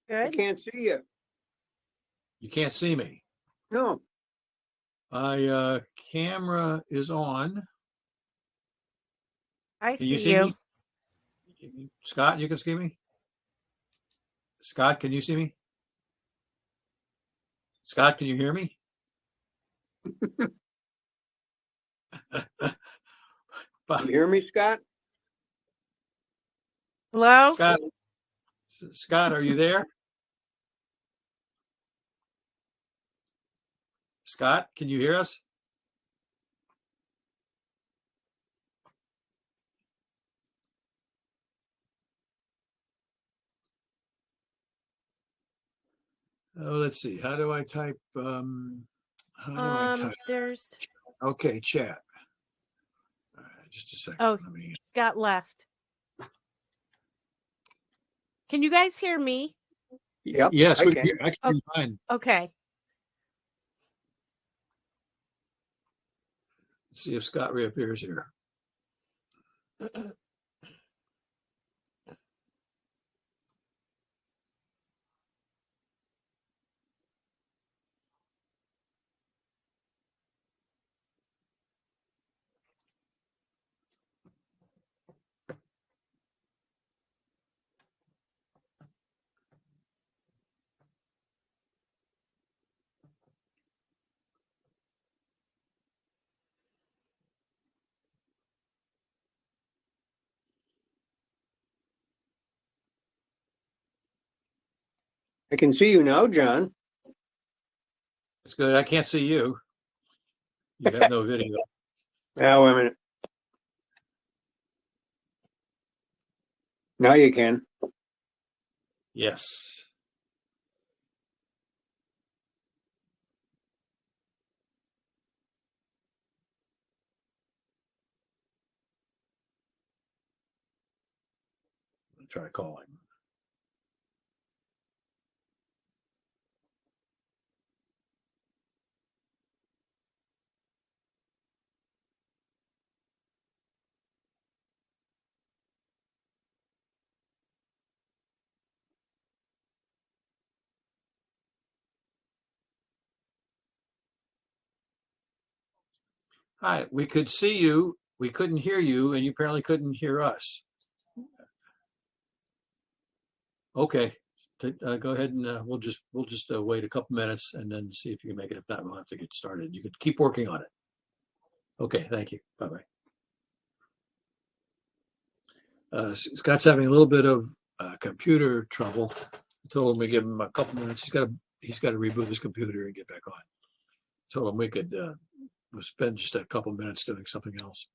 I Good. can't see you. You can't see me. No. My camera is on. I Can you see see you. me? Scott, you can see me? Scott, can you see me? Scott, can you hear me? You hear me, Scott? Hello? Scott, are you there? Scott, can you hear us? Oh, let's see. How do I type? There's Okay, chat. All right, just a second. Oh, Scott left. Can you guys hear me? Yep. Yes, I I can. can hear you fine. Okay. Let's see if Scott reappears here. I can see you now, John. It's good. I can't see you. You have no video. Now, wait a minute. Now you can. Yes. I'll try calling. Hi, we could see you. We couldn't hear you, and you apparently couldn't hear us. Okay, go ahead and we'll just wait a couple minutes and then see if you can make it. If not, we'll have to get started. You could keep working on it. Okay, thank you. Bye bye. Scott's having a little bit of computer trouble. I told him we give him a couple minutes. He's got to reboot his computer and get back on. Told him we could we'll spend just a couple minutes doing something else.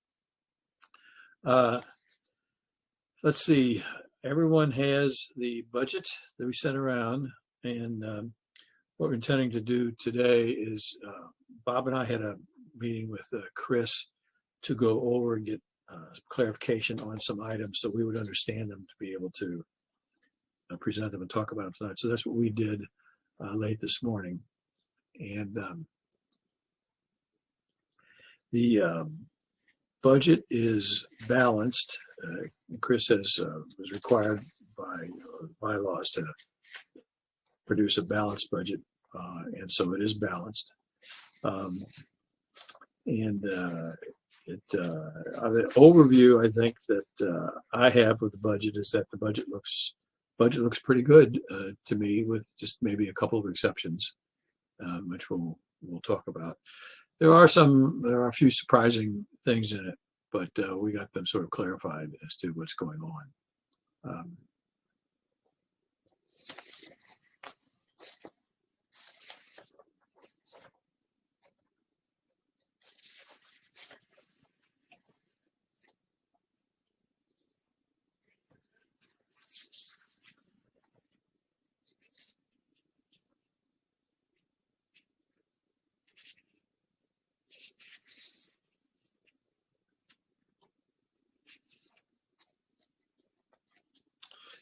Let's see. Everyone has the budget that we sent around, and what we're intending to do today is Bob and I had a meeting with Chris to go over and get clarification on some items so we would understand them to be able to present them and talk about them tonight. So that's what we did late this morning. And the budget is balanced. Chris was required by bylaws to produce a balanced budget, and so it is balanced. The overview I think that I have with the budget is that the budget looks pretty good to me, with just maybe a couple of exceptions, which we'll talk about. There are a few surprising things in it, but we got them sort of clarified as to what's going on.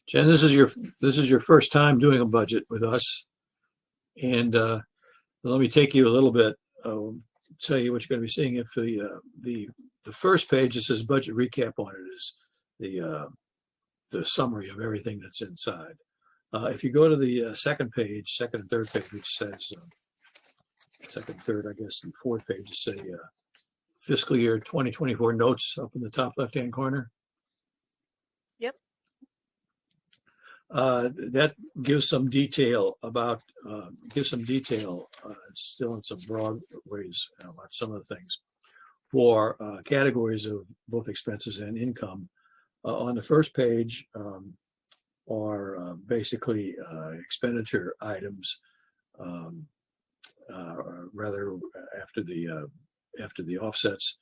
Jen, this is your first time doing a budget with us, and let me take you a little bit. Tell you what you're going to be seeing. If the first page that says budget recap on it is the summary of everything that's inside. If you go to the second and third page, which says second, third, I guess, and fourth page, say fiscal year 2024 notes up in the top left-hand corner. Yep. That gives some detail about, still in some broad ways about some of the things for categories of both expenses and income. On the first page are basically expenditure items, rather after the offsets.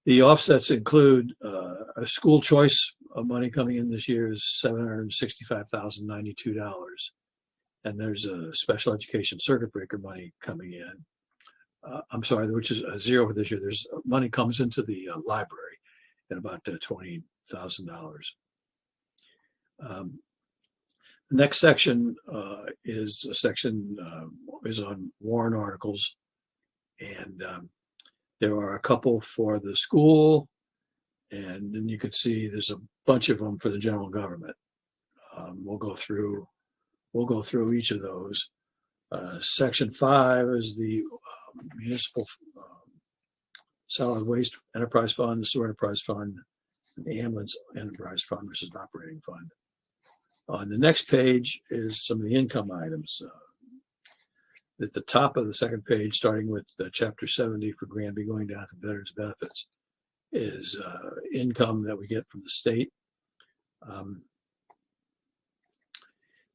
The offsets include a school choice of money coming in this year is $765,092. And there's a special education circuit breaker money coming in. I'm sorry, which is a zero for this year. There's money comes into the library at about $20,000. The next section is on warrant articles, and there are a couple for the school, and then you can see there's a bunch of them for the general government. We'll go through each of those. Section 5 is the municipal solid waste enterprise fund, the sewer enterprise fund, and the ambulance enterprise fund versus operating fund. On the next page is some of the income items. At the top of the second page, starting with Chapter 70 for Granby, going down to Veterans Benefits, is income that we get from the state.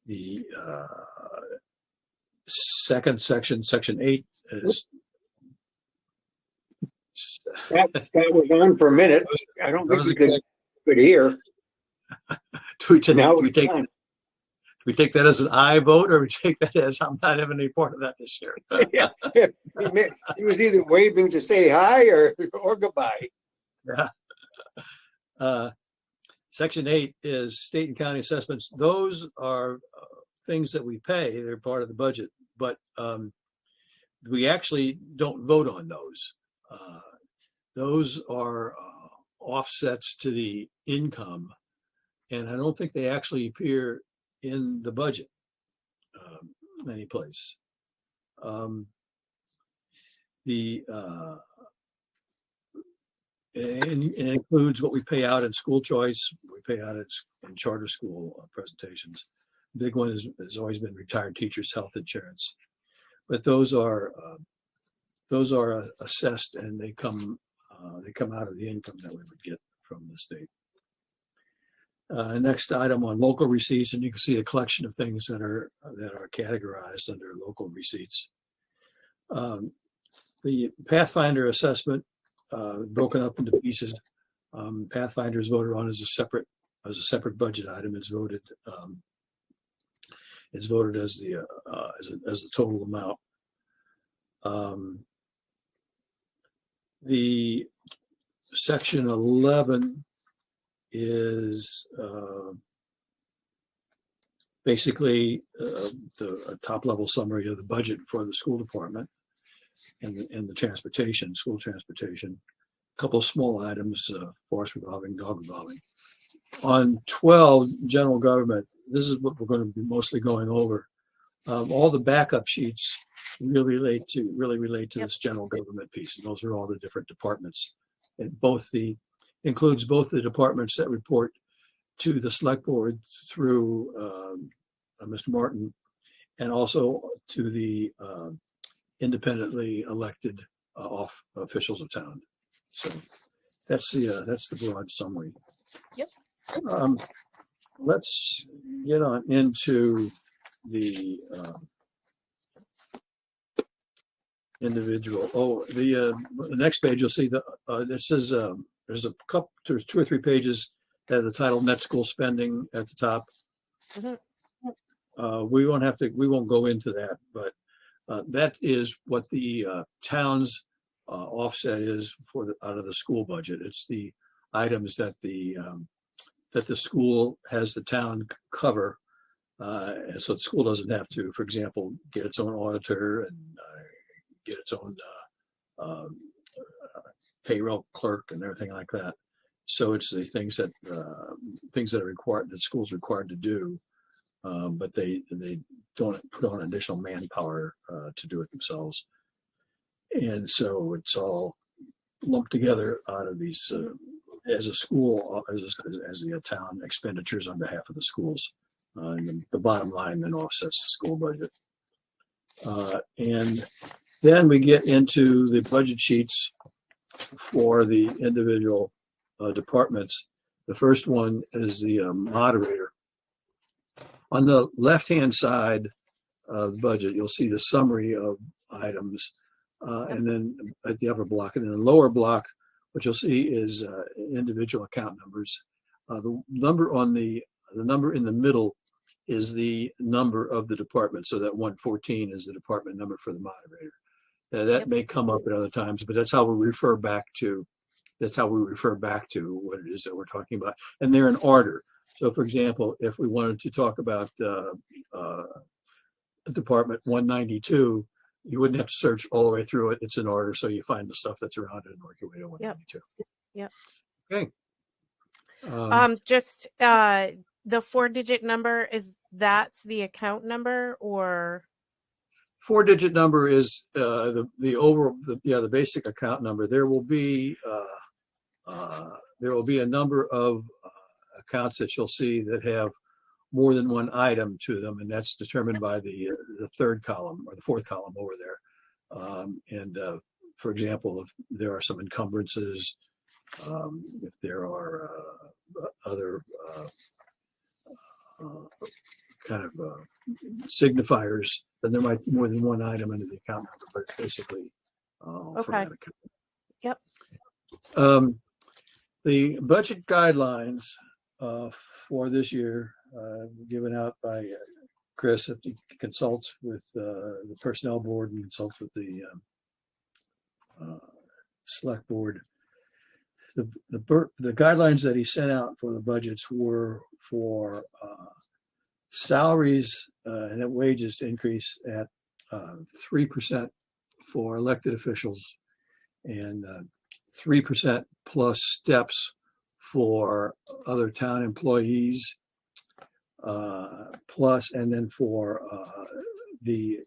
The second section, Section 8, is That was on for a minute. I don't think you could hear. Do Now we it's take on. Do we take that as an aye vote, or we take that as I'm not having any part of that this year? Yeah. He was either waving to say hi or goodbye. Yeah. Section 8 is state and county assessments. Those are things that we pay. They're part of the budget, but we actually don't vote on those. Those are offsets to the income, and I don't think they actually appear in the budget any place. It includes what we pay out in school choice, we pay out in charter school presentations. Big one has always been retired teachers' health insurance, but those are assessed, and they come out of the income that we would get from the state. Next item on local receipts, and you can see a collection of things that are categorized under local receipts. The Pathfinder assessment, broken up into pieces. Pathfinder is voted on as a separate budget item. It's voted as the total amount. The section 11 is basically the top level summary of the budget for the school department and the transportation, school transportation. A couple of small items, forest revolving, dog revolving. On 12, general government, this is what we're going to be mostly going over. All the backup sheets really relate to this general government piece, and those are all the different departments. And includes both the departments that report to the select board through Mr. Martin, and also to the independently elected officials of town. So that's the broad summary. Yep. Let's get on into the individual. The next page, you'll see this is there's there's 2 or 3 pages that have the title net school spending at the top. Mm-hmm. We won't go into that, but that is what the town's offset is out of the school budget. It's the items that the school has the town cover, so the school doesn't have to, for example, get its own auditor and get its own payroll clerk and everything like that. So it's the things that are required, that school's required to do, but they don't put on additional manpower to do it themselves. And so it's all lumped together out of these as a school, as the town expenditures on behalf of the schools. And the bottom line then offsets the school budget. And then we get into the budget sheets for the individual departments. The first one is the moderator. On the left-hand side of the budget, you'll see the summary of items, and then at the upper block, and then the lower block, what you'll see is individual account numbers. The number in the middle is the number of the department, so that 114 is the department number for the moderator. That may come up at other times, but that's how we refer back to. That's how we refer back to what it is that we're talking about, and they're in order. So, for example, if we wanted to talk about Department 192, you wouldn't have to search all the way through it. It's in order, so you find the stuff that's around it and work your way to 192. Yep. Okay. Just the 4-digit number, that's the account number, or 4-digit number is the basic account number. There will be a number of accounts that you'll see that have more than one item to them, and that's determined by the third column or the fourth column over there. For example, if there are some encumbrances, if there are other kind of signifiers, then there might be more than one item into the account number, but it's basically for that account. Yep. The budget guidelines for this year, given out by Chris, if he consults with the personnel board and consults with the select board. The guidelines that he sent out for the budgets were for salaries and wages to increase at 3% for elected officials and 3% plus steps for other town employees, and then for the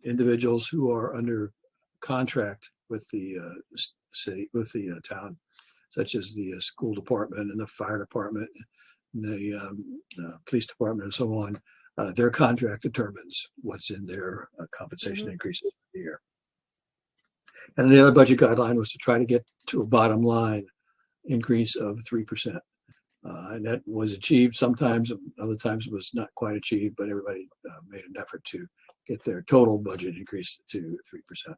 individuals who are under contract with the city, with the town, such as the school department and the fire department, and the police department, and so on. Their contract determines what's in their compensation increases for the year. And the other budget guideline was to try to get to a bottom line increase of 3%. And that was achieved sometimes, other times it was not quite achieved, but everybody made an effort to get their total budget increased to 3%.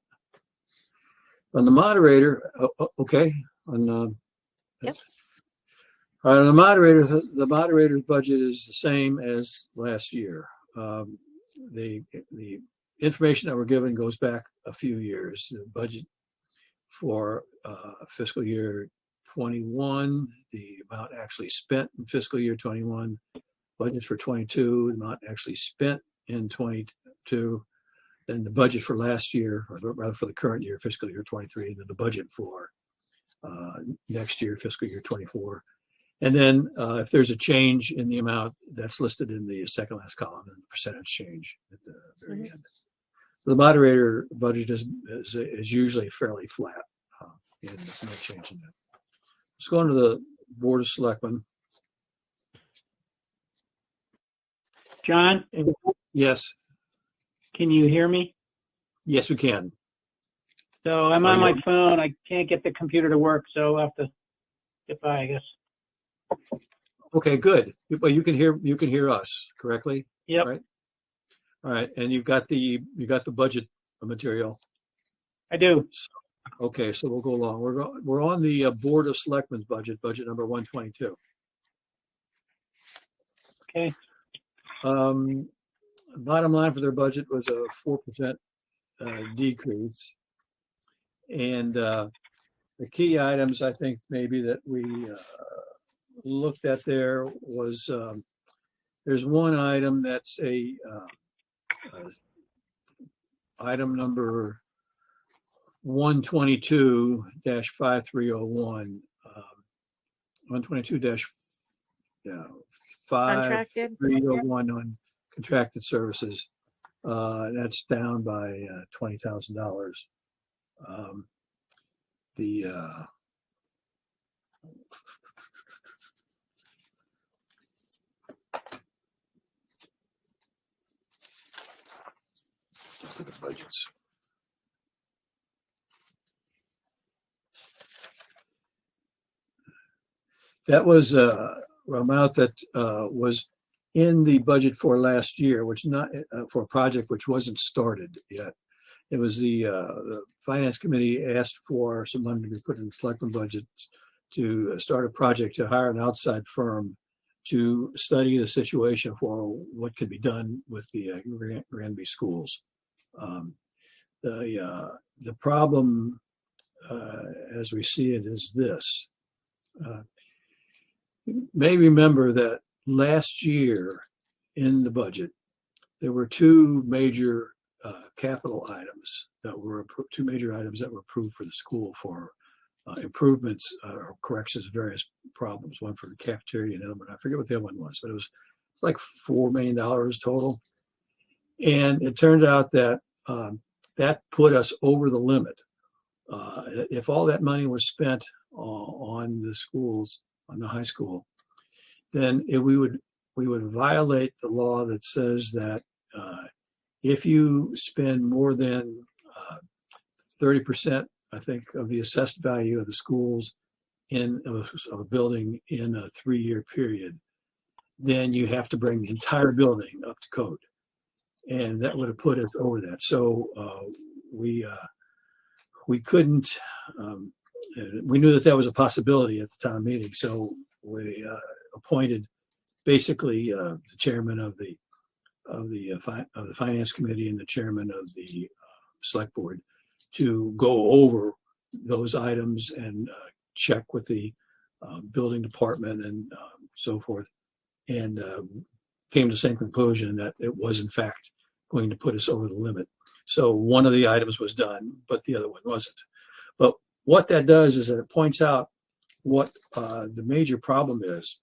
On the moderator, on the moderator, the moderator's budget is the same as last year. The information that we're given goes back a few years. The budget for fiscal year 21, the amount actually spent in fiscal year 21, budget for 22, the amount actually spent in 22, then the budget for last year, or rather for the current year, fiscal year 23, and then the budget for next year, fiscal year 24. And then if there's a change in the amount, that's listed in the second last column, and the percentage change at the very end. The moderator budget is usually fairly flat, and there's no change in that. Let's go on to the Board of Selectmen. John, Yes. can you hear me? Yes, we can. So I'm on my phone. I can't get the computer to work, so I'll have to get by, I guess. Okay, good. But you can hear us correctly? Yep. Right? All right, and you got the budget material. I do. Okay, so we'll go along. We're on the Board of Selectmen's budget number 122. Okay. Bottom line for their budget was a 4% decrease, and the key items I think maybe that we looked at there was there's one item that's a item number 122-5301, 122 Contracted? 5301 on contracted services. That's down by $20,000. The look at the budgets. That was a amount that was in the budget for last year, which not for a project which wasn't started yet. It was the finance committee asked for some money to be put in the selectmen budgets to start a project to hire an outside firm to study the situation for what could be done with the Granby schools. The problem, as we see it, is this. You may remember that last year in the budget, there were two major capital items that were approved for the school for improvements or corrections of various problems. One for the cafeteria and the other one, I forget what the other one was, but it was like $4 million total. And it turned out that that put us over the limit. If all that money was spent on the schools, on the high school, then we would violate the law that says that if you spend more than 30%, I think, of the assessed value of the schools in a building in a 3-year period, then you have to bring the entire building up to code. And that would have put us over that. So we couldn't, we knew that was a possibility at the town meeting. So we appointed basically the chairman of the finance committee and the chairman of the select board to go over those items and check with the building department and so forth, and came to the same conclusion that it was in fact going to put us over the limit. So one of the items was done, but the other one wasn't. But what that does is that it points out what the major problem is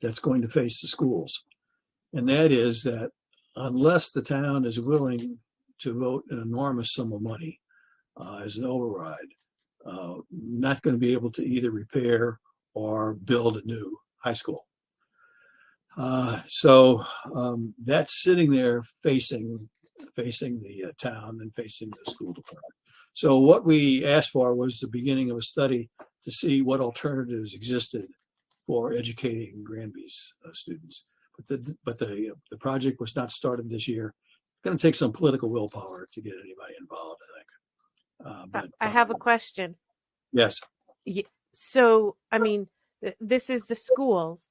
that's going to face the schools. And that is that unless the town is willing to vote an enormous sum of money as an override, not going to be able to either repair or build a new high school. So that's sitting there facing the town and facing the school department. So what we asked for was the beginning of a study to see what alternatives existed for educating Granby's students. But the project was not started this year. It's going to take some political willpower to get anybody involved, I think. But I have a question. Yes. So, I mean, this is the schools.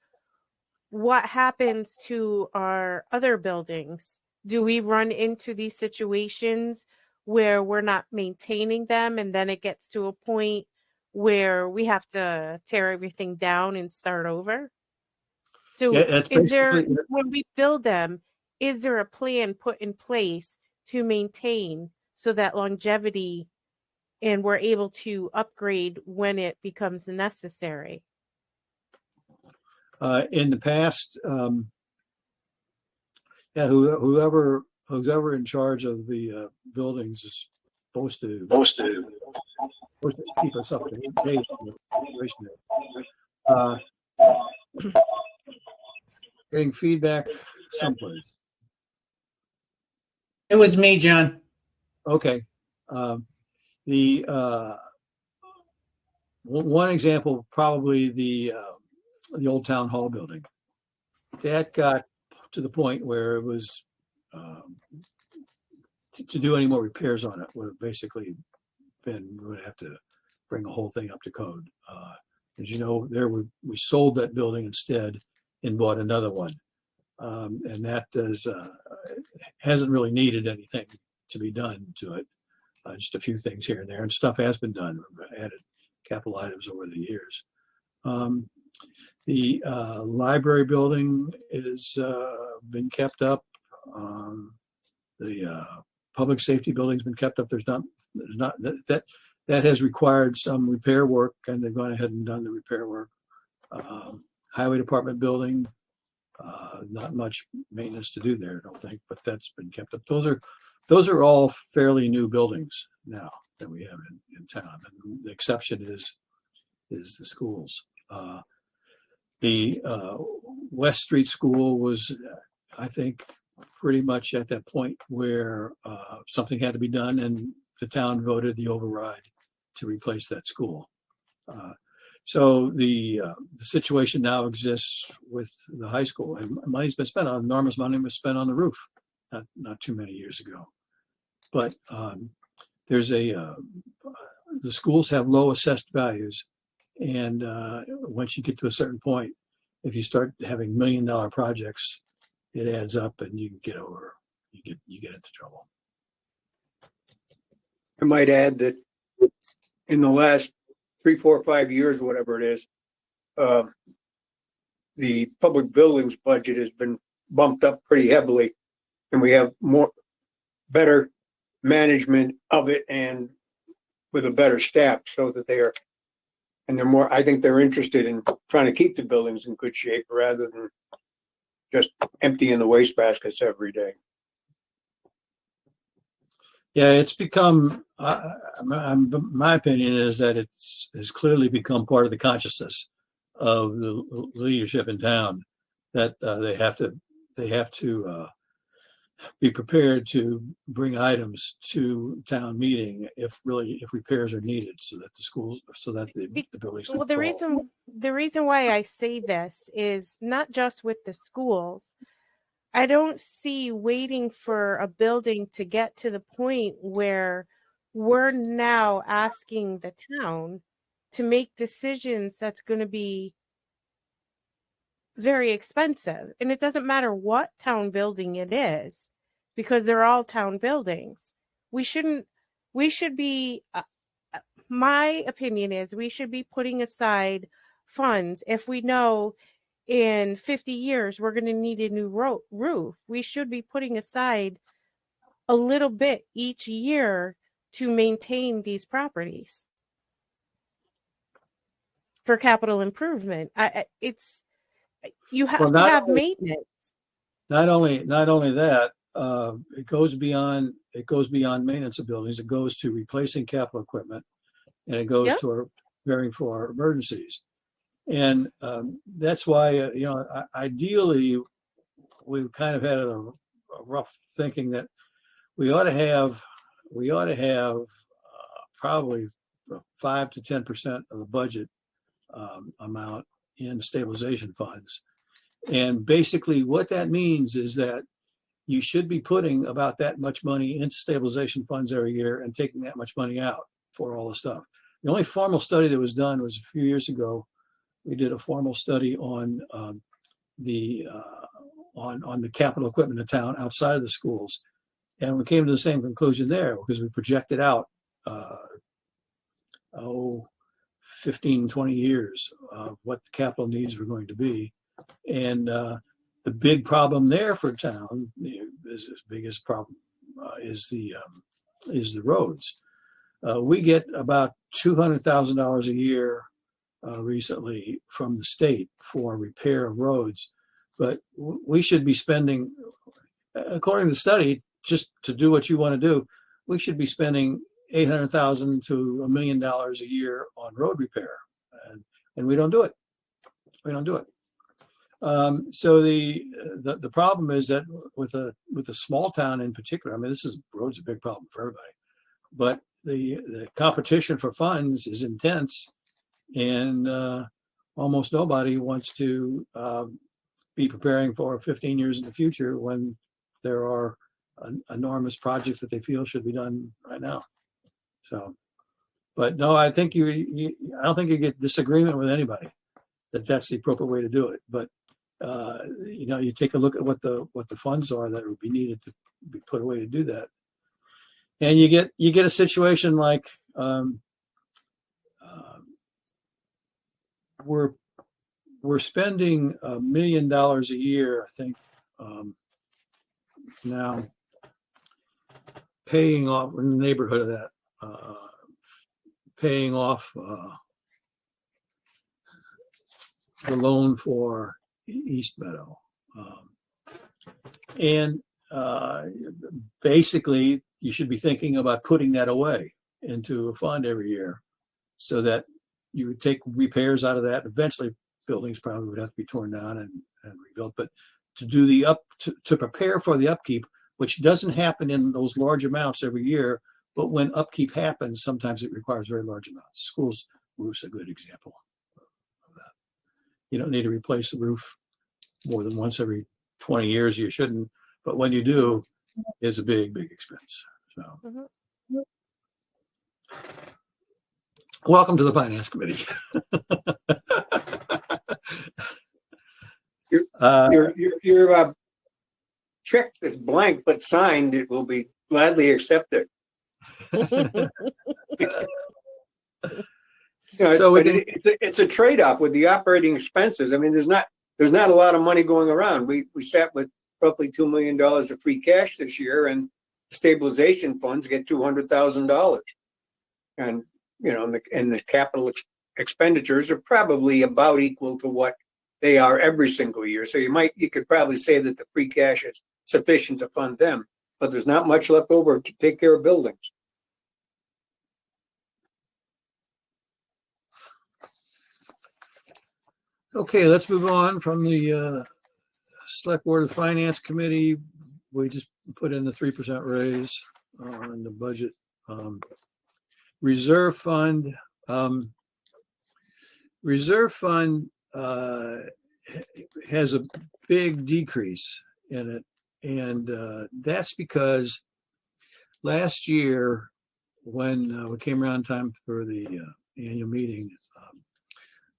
What happens to our other buildings? Do we run into these situations where we're not maintaining them and then it gets to a point where we have to tear everything down and start over? So is there, when we build them, is there a plan put in place to maintain so that longevity and we're able to upgrade when it becomes necessary? In the past, whoever in charge of the buildings is supposed to keep us up to date on the situation. Getting feedback someplace. It was me, John. Okay. The one example, probably the old town hall building. That got to the point where it was to do any more repairs on it would have basically been, we would have to bring the whole thing up to code. As you know, we sold that building instead and bought another one, and that hasn't really needed anything to be done to it. Just a few things here and there, and stuff has been done. We've added capital items over the years. The library building is been kept up. The public safety building's been kept up. There's not that has required some repair work, and they've gone ahead and done the repair work. Highway department building Not much maintenance to do there, I don't think, but that's been kept up. Those are all fairly new buildings now that we have in town. And the exception is the schools. The West Street School was, I think, pretty much at that point where something had to be done, and the town voted the override to replace that school. So the situation now exists with the high school, and money's been spent on, enormous money was spent on the roof not too many years ago. But there's the schools have low assessed values, and once you get to a certain point, if you start having $1 million projects, it adds up, and you get into trouble. I might add that in the last 3, 4, 5 years, whatever it is, the public buildings budget has been bumped up pretty heavily, and we have better management of it, and with a better staff, so that they're more, I think they're interested in trying to keep the buildings in good shape rather than just emptying the wastebaskets every day. Yeah, it's become, my opinion is that has clearly become part of the consciousness of the leadership in town, that they have to be prepared to bring items to town meeting if repairs are needed, so that the buildings. Well, the reason why I say this is not just with the schools. I don't see waiting for a building to get to the point where we're now asking the town to make decisions that's going to be very expensive. And it doesn't matter what town building it is, because they're all town buildings. We should be, my opinion is we should be putting aside funds if we know in 50 years we're going to need a new roof. We should be putting aside a little bit each year to maintain these properties for capital improvement. You have to have maintenance. Not only that, it goes beyond maintenance of buildings. It goes to replacing capital equipment, and it goes to preparing for our emergencies. And that's why, ideally, we've kind of had a rough thinking that we ought to have probably 5 to 10% of the budget amount in stabilization funds. And basically what that means is that you should be putting about that much money into stabilization funds every year and taking that much money out for all the stuff. The only formal study that was done was a few years ago. We did a formal study on the capital equipment in town outside of the schools, and we came to the same conclusion there, because we projected out 15, 20 years of what the capital needs were going to be. And the big problem there for town, the biggest problem is the roads. We get about $200,000 a year recently from the state for repair of roads, but we should be spending, according to the study, just to do what you want to do, we should be spending $800,000 to $1 million a year on road repair, and we don't do it. So the problem is that with a small town in particular, I mean, roads a big problem for everybody, but the competition for funds is intense, and almost nobody wants to be preparing for 15 years in the future when there are enormous projects that they feel should be done right now. So, but no, I think I don't think you get disagreement with anybody that that's the appropriate way to do it. But you take a look at what the funds are that would be needed to be put away to do that, and you get a situation like we're spending $1 million a year, I think, now, paying off in the neighborhood of that, paying off the loan for East Meadow. And basically, you should be thinking about putting that away into a fund every year so that you would take repairs out of that. Eventually, buildings probably would have to be torn down and rebuilt. But to do to prepare for the upkeep, which doesn't happen in those large amounts every year, but when upkeep happens, sometimes it requires very large amounts. Schools roof's a good example of that. You don't need to replace the roof more than once every 20 years. You shouldn't, but when you do, it's a big, big expense. So, welcome to the Finance Committee. Your check is blank but signed. It will be gladly accepted. So it's a trade-off with the operating expenses. I mean, there's not a lot of money going around. We sat with roughly $2 million of free cash this year, and stabilization funds get $200,000. And the capital expenditures are probably about equal to what they are every single year. So you could probably say that the free cash is sufficient to fund them, but there's not much left over to take care of buildings. Okay, let's move on from the Select Board of Finance Committee. We just put in the 3% raise on the budget. Reserve fund. Reserve fund has a big decrease in it, and that's because last year when we came around time for the annual meeting,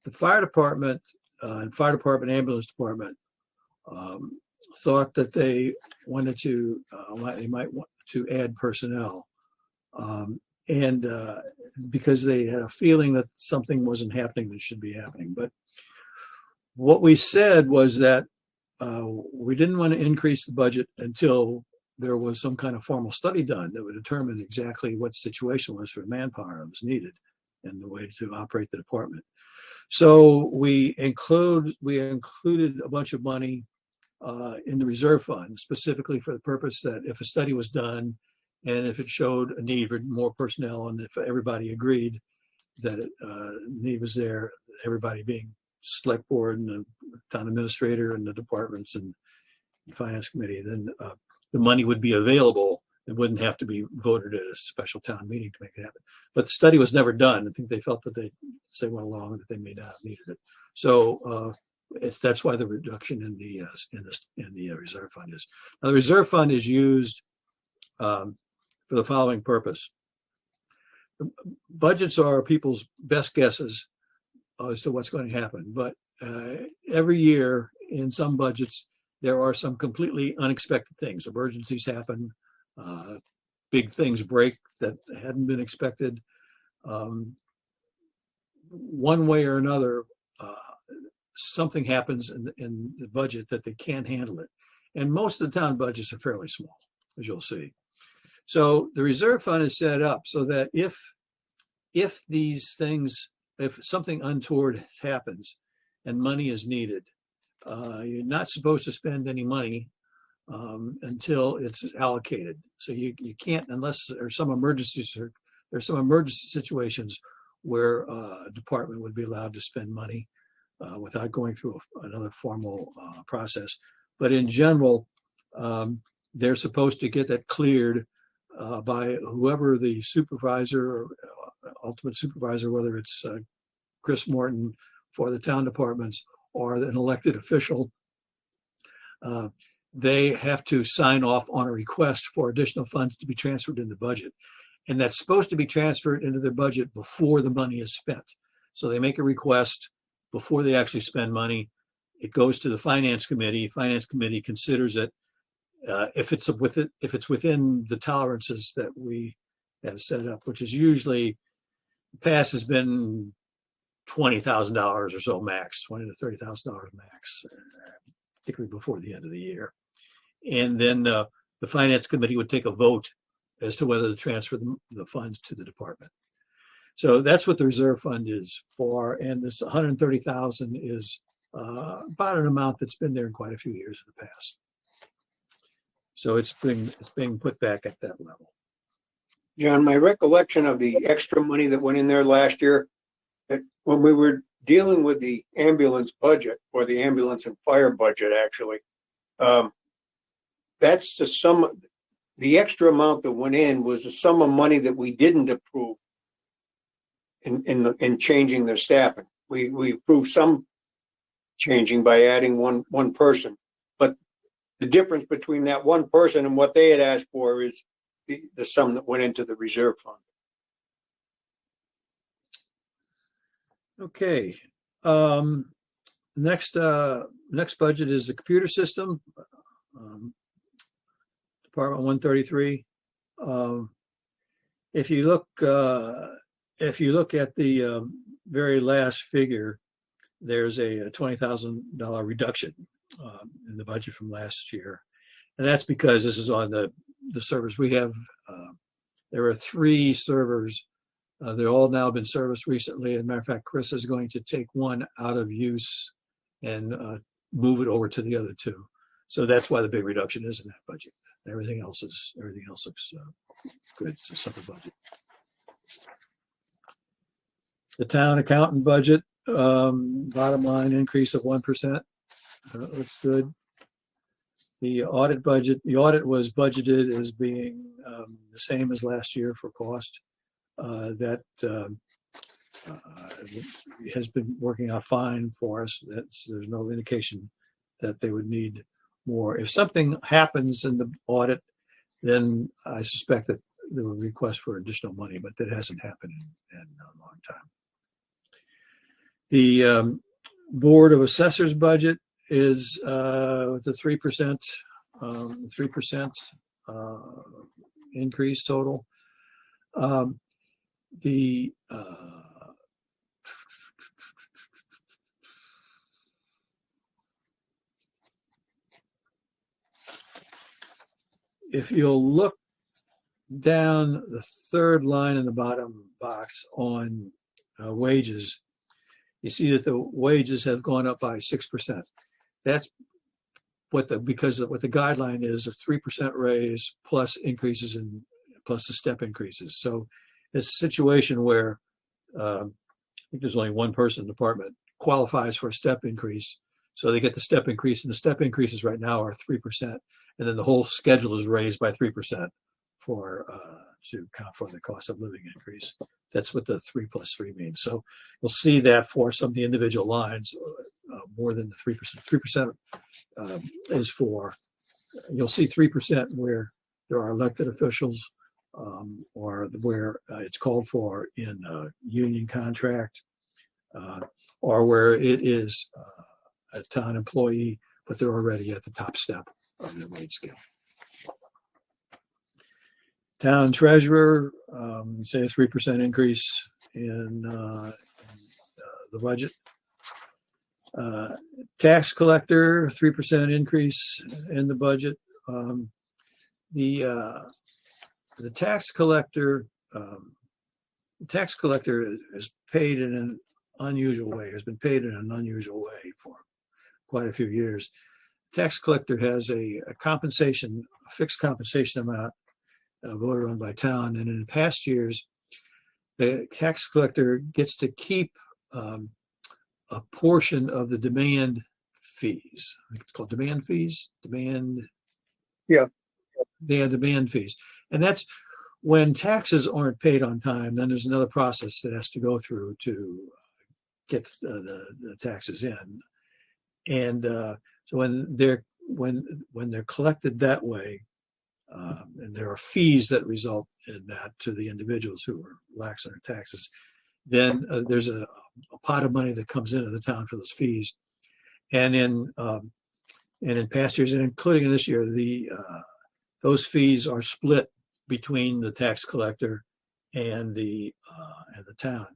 the fire department and fire department ambulance department thought that they wanted to they might want to add personnel, and because they had a feeling that something wasn't happening that should be happening. But what we said was that we didn't want to increase the budget until there was some kind of formal study done that would determine exactly what the situation was for manpower that was needed and the way to operate the department. So we included a bunch of money in the reserve fund, specifically for the purpose that if a study was done and if it showed a need for more personnel, and if everybody agreed that need was there, everybody being select board and the town administrator and the departments and the finance committee, then the money would be available. It wouldn't have to be voted at a special town meeting to make it happen. But the study was never done. I think they felt that they went along that they may not have needed it. So that's why the reduction in the reserve fund is. Now the reserve fund is used for the following purpose. Budgets are people's best guesses as to what's going to happen, but every year in some budgets there are some completely unexpected things. Emergencies happen, big things break that hadn't been expected. One way or another, something happens in the budget that they can't handle it. And most of the town budgets are fairly small, as you'll see. So the reserve fund is set up so that if these things, if something untoward happens and money is needed, you're not supposed to spend any money until it's allocated. So you can't, unless there's some emergencies, or there's some emergency situations where a department would be allowed to spend money without going through another formal process. But in general, they're supposed to get that cleared by whoever the supervisor or ultimate supervisor, whether it's Chris Morton for the town departments or an elected official. They have to sign off on a request for additional funds to be transferred in the budget. And that's supposed to be transferred into their budget before the money is spent. So they make a request before they actually spend money. It goes to the finance committee. Finance committee considers it. If it's within the tolerances that we have set up, which is usually, the past has been $20,000 or so max, $20,000 to $30,000 max, particularly before the end of the year. And then the finance committee would take a vote as to whether to transfer the funds to the department. So that's what the reserve fund is for. And this 130,000 is about an amount that's been there in quite a few years in the past. So it's being put back at that level. John, my recollection of the extra money that went in there last year, that when we were dealing with the ambulance budget, or the ambulance and fire budget, actually, that's the sum. The extra amount that went in was the sum of money that we didn't approve in changing their staffing. We approved some changing by adding one person, but the difference between that one person and what they had asked for is the sum that went into the reserve fund. Okay. Next budget is the computer system, Department 133. If you look at the very last figure, there's a $20,000 reduction in the budget from last year, and that's because this is on the servers we have. There are 3 servers. They're all now been serviced recently. As a matter of fact, Chris is going to take one out of use and move it over to the other 2. So that's why the big reduction is in that budget. Everything else looks good. It's a simple budget. The town accountant budget, bottom line increase of 1%. Looks good. The audit budget, the audit was budgeted as being the same as last year for cost. That has been working out fine for us. There's no indication that they would need more. If something happens in the audit, then I suspect that there will request for additional money, but that hasn't happened in a long time. The Board of Assessors budget is with the 3% increase total. If you'll look down the 3rd line in the bottom box on wages, you see that the wages have gone up by 6%. That's because of what the guideline is, a 3% raise plus increases plus the step increases. So it's a situation where I think there's only one person in the department qualifies for a step increase. So they get the step increase, and the step increases right now are 3%. And then the whole schedule is raised by 3% to account for the cost of living increase. That's what the 3 plus 3 means. So you'll see that for some of the individual lines, more than the 3%. 3% is for, you'll see 3% where there are elected officials, or where it's called for in a union contract, or where it is a town employee, but they're already at the top step of the wage scale. Town treasurer, say a 3% increase in the budget. Tax collector, 3% increase in the budget. The tax collector is paid in an unusual way. Has been paid in an unusual way for quite a few years. Tax collector has a fixed compensation amount voted on by town, and in past years, the tax collector gets to keep a portion of the demand fees. I think it's called demand fees. Demand fees, and that's when taxes aren't paid on time. Then there's another process that has to go through to get the taxes in, and so when they're collected that way, and there are fees that result in that to the individuals who are lax on their taxes, then there's a pot of money that comes into the town for those fees. And in past years, and including in this year, those fees are split between the tax collector and the town.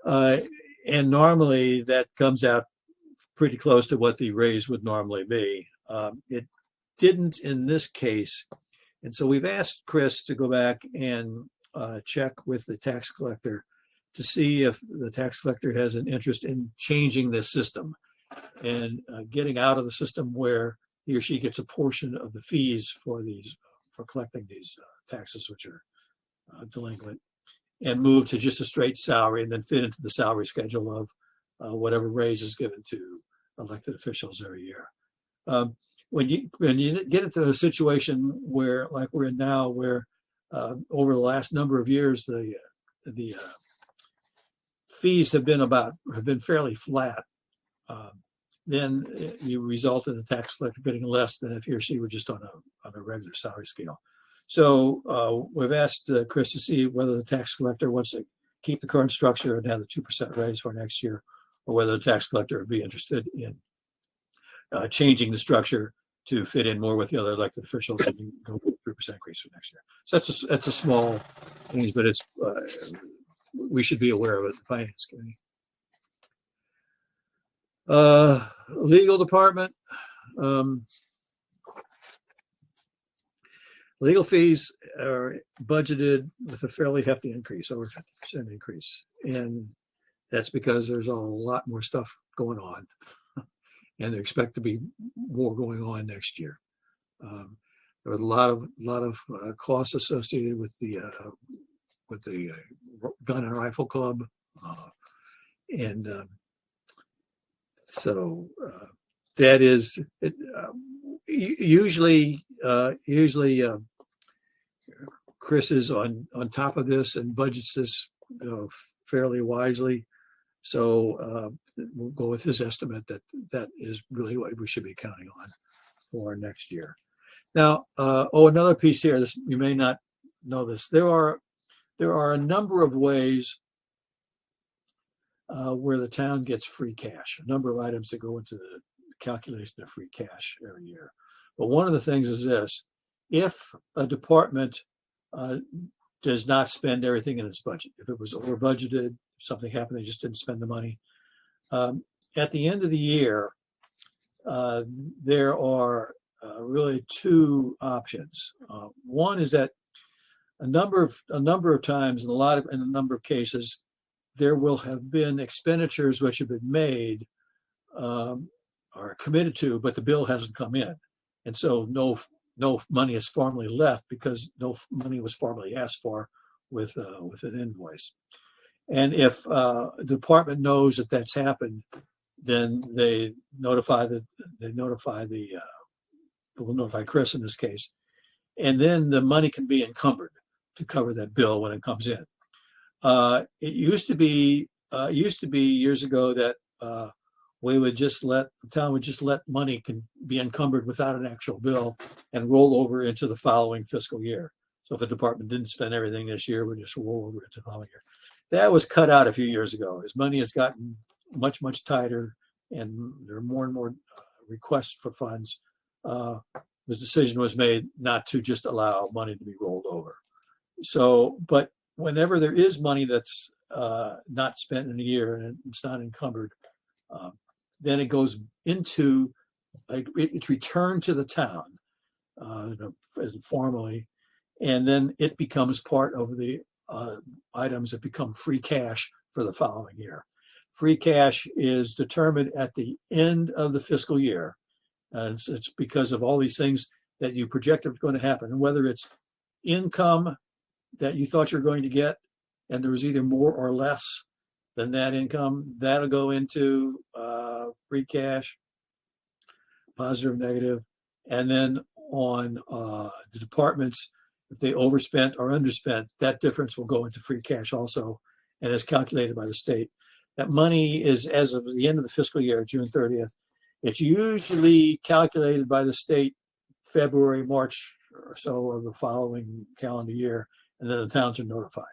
And normally that comes out pretty close to what the raise would normally be. It didn't in this case. And so we've asked Chris to go back and check with the tax collector to see if the tax collector has an interest in changing this system. and getting out of the system where he or she gets a portion of the fees for collecting these taxes which are delinquent, and move to just a straight salary and then fit into the salary schedule of whatever raise is given to elected officials every year. When you get into a situation where, like we're in now, where over the last number of years the fees have been fairly flat, then you result in the tax collector getting less than if he or she were just on a regular salary scale. So we've asked Chris to see whether the tax collector wants to keep the current structure and have the 2% raise for next year, or whether the tax collector would be interested in changing the structure to fit in more with the other elected officials and go with a 3% increase for next year. So that's a small change, but it's we should be aware of it in the finance committee. Legal department. Legal fees are budgeted with a fairly hefty increase, over 50% increase. And that's because there's a lot more stuff going on. And they expect to be more going on next year. There were a lot of costs associated with the gun and rifle club, and so that is it, usually Chris is on top of this and budgets this fairly wisely. So we'll go with his estimate that is really what we should be counting on for next year. Now, another piece here. You may not know this. There are a number of ways where the town gets free cash. A number of items that go into the calculation of free cash every year. But one of the things is this: if a department does not spend everything in its budget, if it was over budgeted, if something happened, they just didn't spend the money. At the end of the year, there are really two options. One is that a number of times, in a number of cases, there will have been expenditures which have been made or committed to, but the bill hasn't come in, and so no money is formally left because no money was formally asked for with an invoice. And if the department knows that that's happened, then they notify Chris in this case, and then the money can be encumbered to cover that bill when it comes in. It used to be years ago that the town would just let money can be encumbered without an actual bill and roll over into the following fiscal year. So if a department didn't spend everything this year, we just roll over into the following year. That was cut out a few years ago as money has gotten much, much tighter and there are more and more requests for funds. The decision was made not to just allow money to be rolled over. So, but whenever there is money that's not spent in a year and it's not encumbered, then it goes into, it's returned to the town formally, and then it becomes part of the items that become free cash for the following year. Free cash is determined at the end of the fiscal year. And it's because of all these things that you project are going to happen, and whether it's income that you thought you're going to get, and there was either more or less than that income, that'll go into free cash, positive, negative, and then on the departments, if they overspent or underspent, that difference will go into free cash also, and is calculated by the state. That money is, as of the end of the fiscal year, June 30th, it's usually calculated by the state February, March or so of the following calendar year, and then the towns are notified.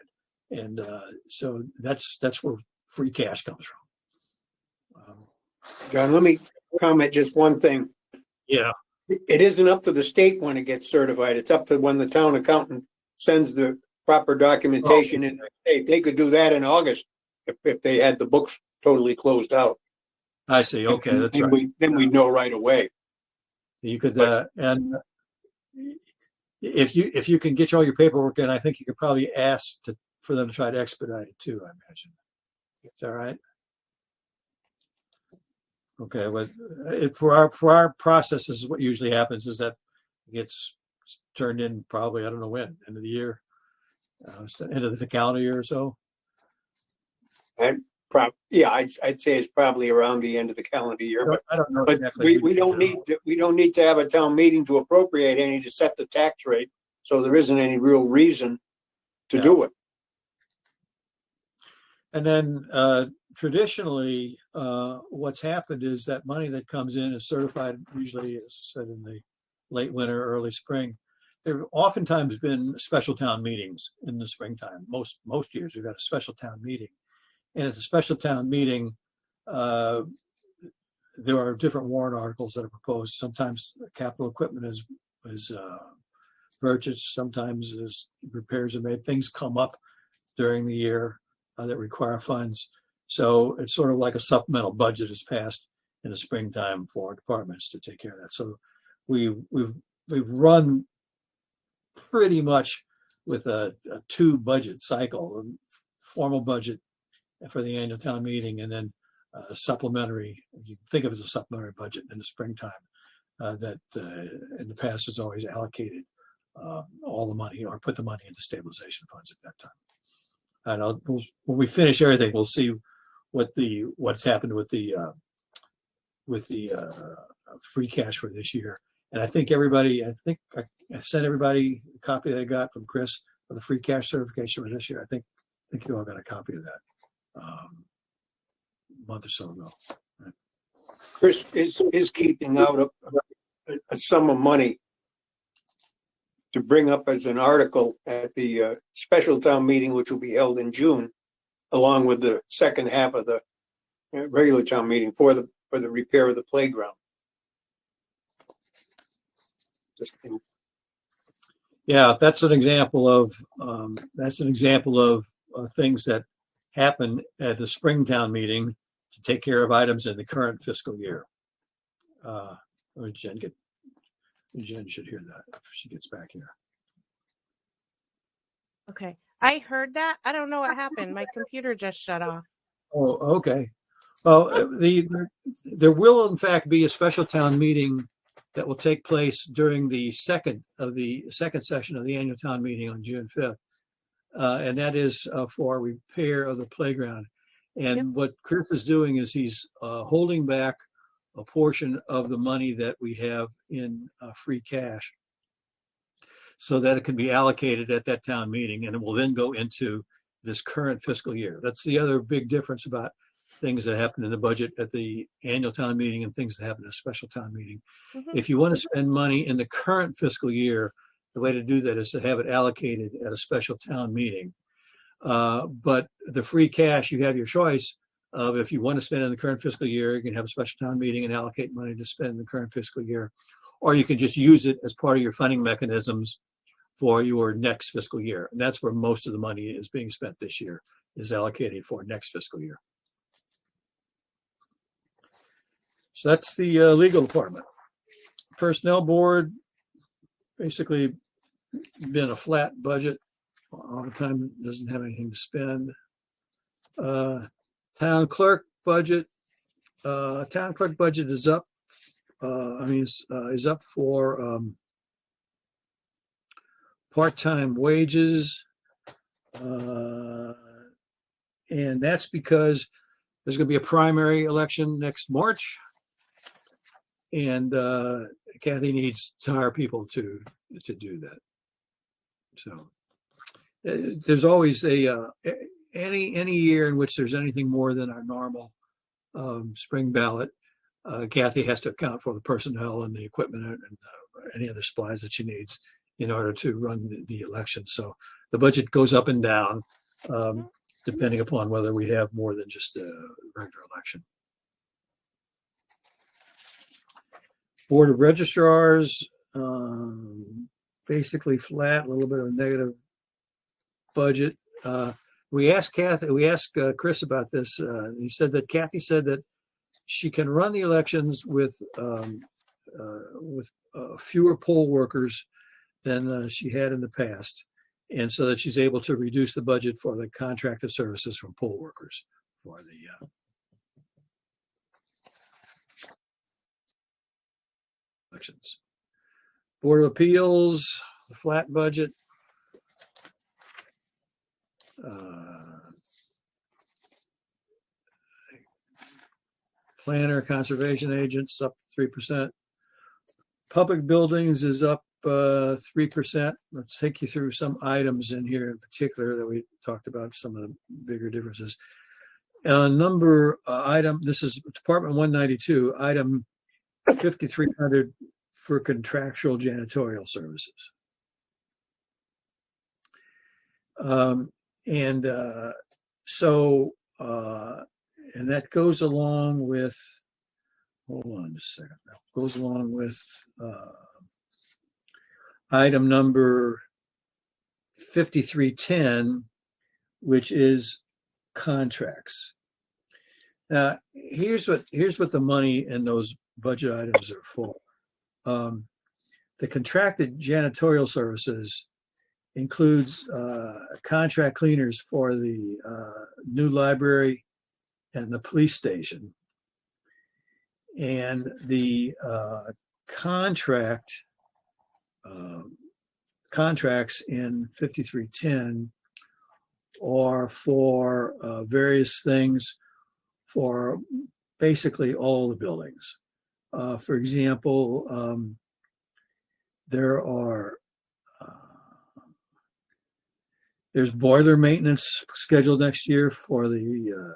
And so that's where free cash comes from. John, let me comment just one thing. Yeah. It isn't up to the state when it gets certified. It's up to when the town accountant sends the proper documentation in the state. They could do that in August if they had the books totally closed out. I see. Okay, that's right. Then we know right away. You could, and if you can get all your paperwork in, I think you could probably ask for them to try to expedite it too, I imagine. Is that right? Okay, but for our process, this is what usually happens is that it gets turned in probably, I don't know when, end of the year, end of the calendar year or so. And I'd say it's probably around the end of the calendar year, but I don't know but exactly. we don't need to have a town meeting to appropriate any to set the tax rate. So there isn't any real reason to do it. And then traditionally, what's happened is that money that comes in is certified, usually, as I said, in the late winter, early spring. There have oftentimes been special town meetings in the springtime. Most years we've got a special town meeting. And at a special town meeting, there are different warrant articles that are proposed. Sometimes capital equipment is purchased. Sometimes as repairs are made. Things come up during the year that require funds. So it's sort of like a supplemental budget is passed in the springtime for our departments to take care of that. So we've run pretty much with a two budget cycle, a formal budget for the annual town meeting, and then supplementary. You can think of it as a supplementary budget in the springtime that in the past has always allocated all the money or put the money into stabilization funds at that time. And when we finish everything, we'll see what's happened with the free cash for this year. And I think I sent everybody a copy that I got from Chris of the free cash certification for this year. I think you all got a copy of that a month or so ago. Right. Chris is keeping out a sum of money to bring up as an article at the special town meeting, which will be held in June, along with the second half of the regular town meeting for the repair of the playground. Yeah, that's an example of things that happen at the Springtown meeting to take care of items in the current fiscal year. Jen should hear that if she gets back here. Okay. I heard that. I don't know what happened. My computer just shut off. Oh, okay. Well, there will in fact be a special town meeting that will take place during the second session of the annual town meeting on June 5th. And that is for repair of the playground. And Yep. what Chris is doing is he's holding back a portion of the money that we have in free cash so that it can be allocated at that town meeting, and it will then go into this current fiscal year. That's the other big difference about things that happen in the budget at the annual town meeting and things that happen at a special town meeting. Mm-hmm. If you want to spend money in the current fiscal year, the way to do that is to have it allocated at a special town meeting. But the free cash, you have your choice of if you want to spend in the current fiscal year, you can have a special town meeting and allocate money to spend in the current fiscal year. Or you can just use it as part of your funding mechanisms for your next fiscal year. And that's where most of the money is being spent this year, is allocated for next fiscal year. So that's the legal department. Personnel board, basically been a flat budget. All the time doesn't have anything to spend. Town clerk budget. Town clerk budget is up. Is up for part-time wages. And that's because there's going to be a primary election next March. And Kathy needs to hire people to do that. So there's always any year in which there's anything more than our normal spring ballot. Kathy has to account for the personnel and the equipment and any other supplies that she needs in order to run the election. So the budget goes up and down depending upon whether we have more than just a regular election. Board of Registrars, basically flat, a little bit of a negative budget. We asked Chris about this. He said that Kathy said that she can run the elections with fewer poll workers than she had in the past, and so that she's able to reduce the budget for the contracted services from poll workers for the elections. Board of Appeals, the flat budget. Planner, conservation agents up 3%. Public buildings is up 3%. Let's take you through some items in here in particular that we talked about, some of the bigger differences. Item, this is Department 192, item 5300 for contractual janitorial services. And that goes along with, hold on just a second, that goes along with item number 5310, which is contracts. Now, here's what the money in those budget items are for. The contracted janitorial services includes contract cleaners for the new library and the police station. And the contracts in 5310 are for various things for basically all the buildings. For example, there's boiler maintenance scheduled next year for the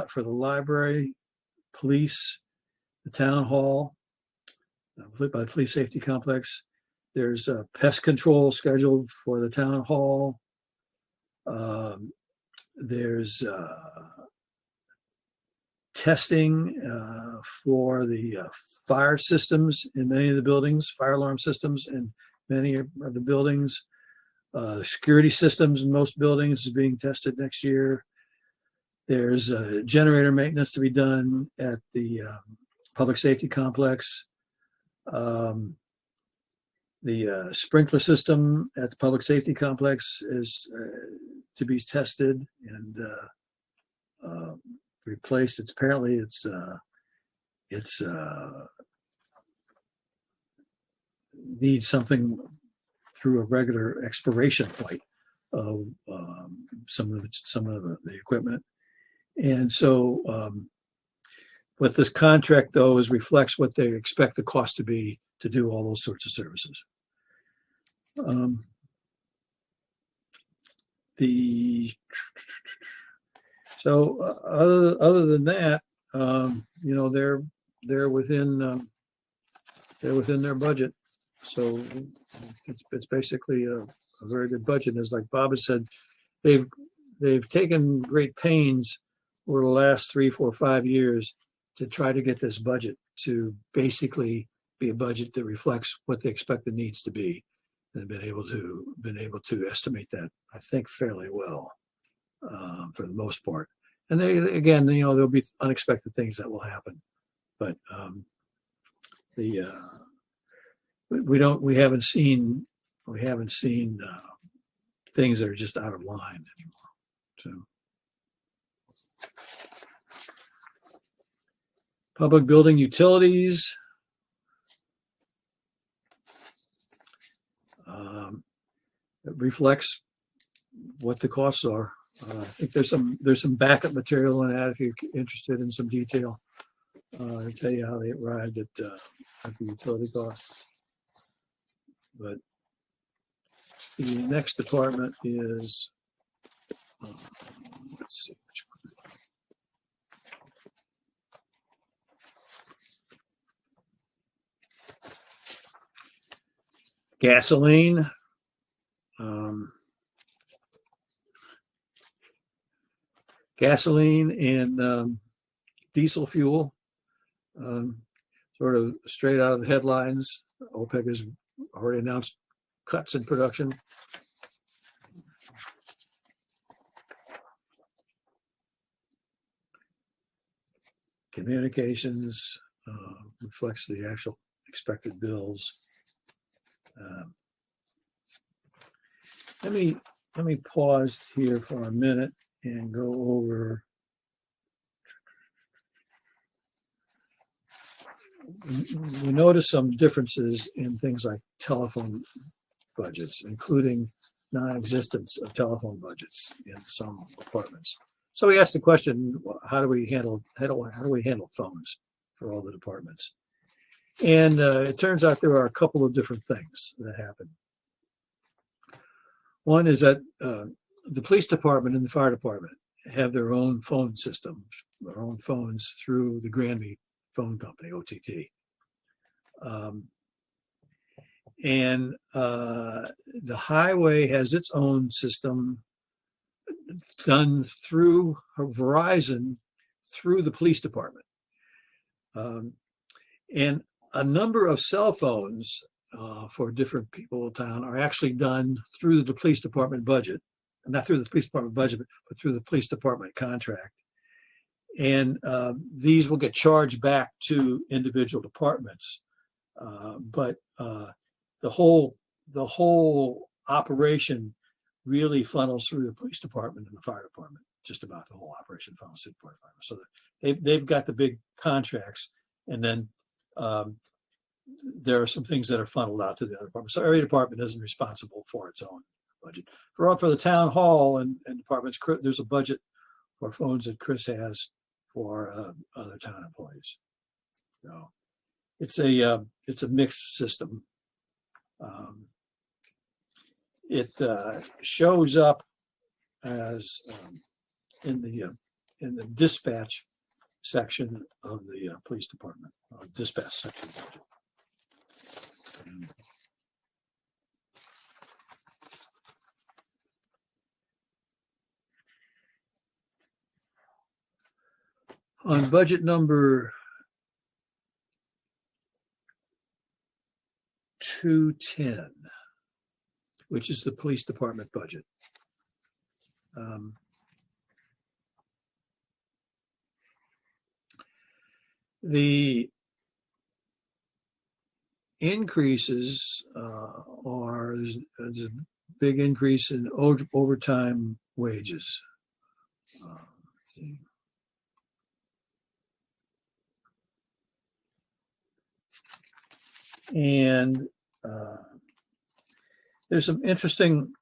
for the library, police, the town hall, by the police safety complex. There's pest control scheduled for the town hall. There's testing for the fire systems in many of the buildings, fire alarm systems in many of the buildings. Security systems in most buildings is being tested next year. There's generator maintenance to be done at the public safety complex. The sprinkler system at the public safety complex is to be tested and replaced. Apparently needs something through a regular expiration point of some of the equipment. And so what this contract though is reflects what they expect the cost to be to do all those sorts of services. Other than that, they're within their budget. So it's basically a very good budget. As like Bob has said, they've taken great pains over the last 3, 4, 5 years to try to get this budget to basically be a budget that reflects what they expect the needs to be, and been able to estimate that, I think, fairly well for the most part. And again, there'll be unexpected things that will happen, but we haven't seen things that are just out of line anymore. So, public building utilities. It reflects what the costs are. I think there's some backup material in that if you're interested in some detail. I'll tell you how they arrived at the utility costs. But the next department is, let's see which one. Gasoline. Gasoline and diesel fuel, sort of straight out of the headlines. OPEC has already announced cuts in production. Communications reflects the actual expected bills. Let me pause here for a minute and go over we noticed some differences in things like telephone budgets, including non-existence of telephone budgets in some departments. So we asked the question, how do we handle phones for all the departments? And it turns out there are a couple of different things that happen. One is that the police department and the fire department have their own phone system, their own phones through the Granby phone company, OTT. And the highway has its own system done through Verizon through the police department. And a number of cell phones for different people in town are actually done through the police department budget, not through the police department budget, but through the police department contract. And these will get charged back to individual departments. But the whole operation really funnels through the police department and the fire department. Just about the whole operation funnels through the fire department. So they've got the big contracts, and then there are some things that are funneled out to the other departments. So every department isn't responsible for its own budget. For the town hall and departments, there's a budget for phones that Chris has for other town employees. So it's a mixed system. It shows up as in the dispatch section of the police department, dispatch section budget. On budget number 210, which is the police department budget. The increases are, there's a big increase in overtime wages. Let's see. And there's some interesting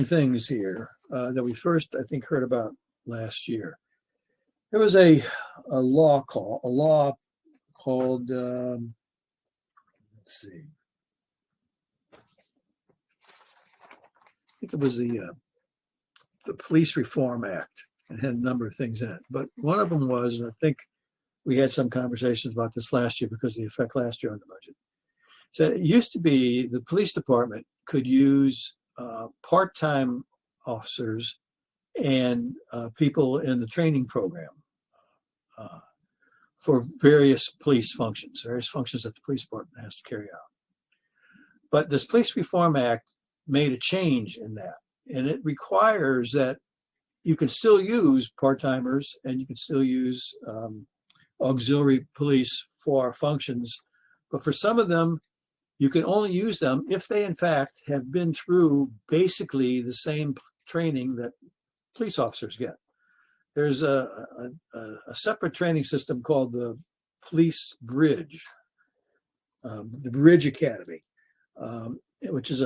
things here that we first, I think, heard about last year. There was a law called let's see, I think it was the Police Reform Act, and had a number of things in it. But one of them was, and I think we had some conversations about this last year because of the effect last year on the budget. So it used to be the police department could use part-time officers and people in the training program for various police functions that the police department has to carry out. But this Police Reform Act made a change in that, and it requires that you can still use part-timers and you can still use auxiliary police for functions, but for some of them, you can only use them if they, in fact, have been through basically the same training that police officers get. There's a separate training system called the Police Bridge, the Bridge Academy, which is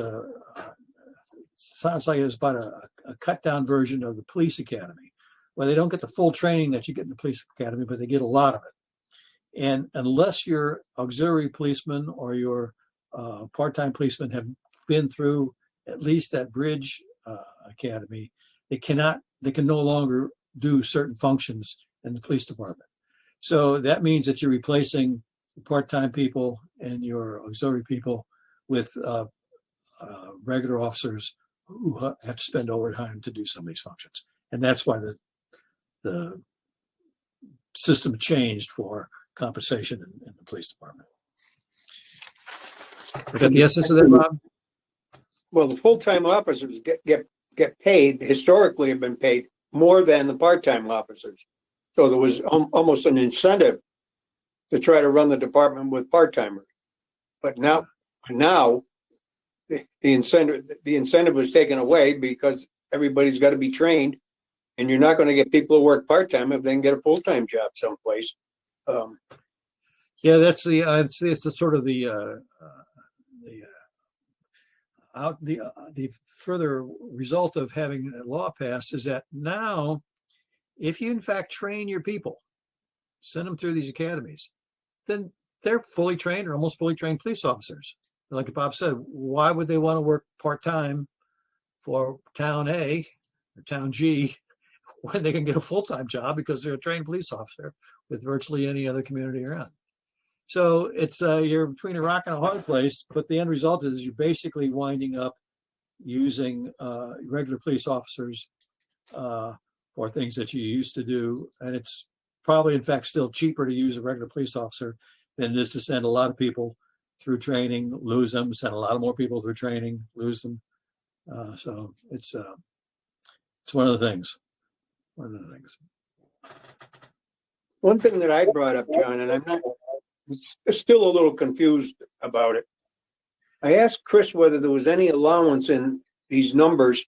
sounds like it's about a cut-down version of the Police Academy, where they don't get the full training that you get in the Police Academy, but they get a lot of it. And unless your auxiliary policeman or your part-time policemen have been through at least that Bridge Academy, they can no longer do certain functions in the police department. So that means that you're replacing the part-time people and your auxiliary people with regular officers who have to spend overtime to do some of these functions. And that's why the system changed for compensation in the police department. Is that the essence of that, Bob? Well, the full-time officers get paid, historically have been paid more than the part-time officers. So there was almost an incentive to try to run the department with part-timers. But now the incentive was taken away because everybody's got to be trained, and you're not going to get people who work part-time if they can get a full-time job someplace. Yeah, that's the, I'd say it's the sort of the further result of having a law passed is that now, if you in fact train your people, send them through these academies, then they're fully trained or almost fully trained police officers. Like Bob said, why would they want to work part-time for town A or town G when they can get a full-time job because they're a trained police officer with virtually any other community around? So it's you're between a rock and a hard place, but the end result is you're basically winding up using regular police officers for things that you used to do. And it's probably, in fact, still cheaper to use a regular police officer than it is to send a lot of people through training, lose them, send a lot of more people through training, lose them. So it's one of the things. One of the things. One thing that I brought up, John, and I'm not still a little confused about it. I asked Chris whether there was any allowance in these numbers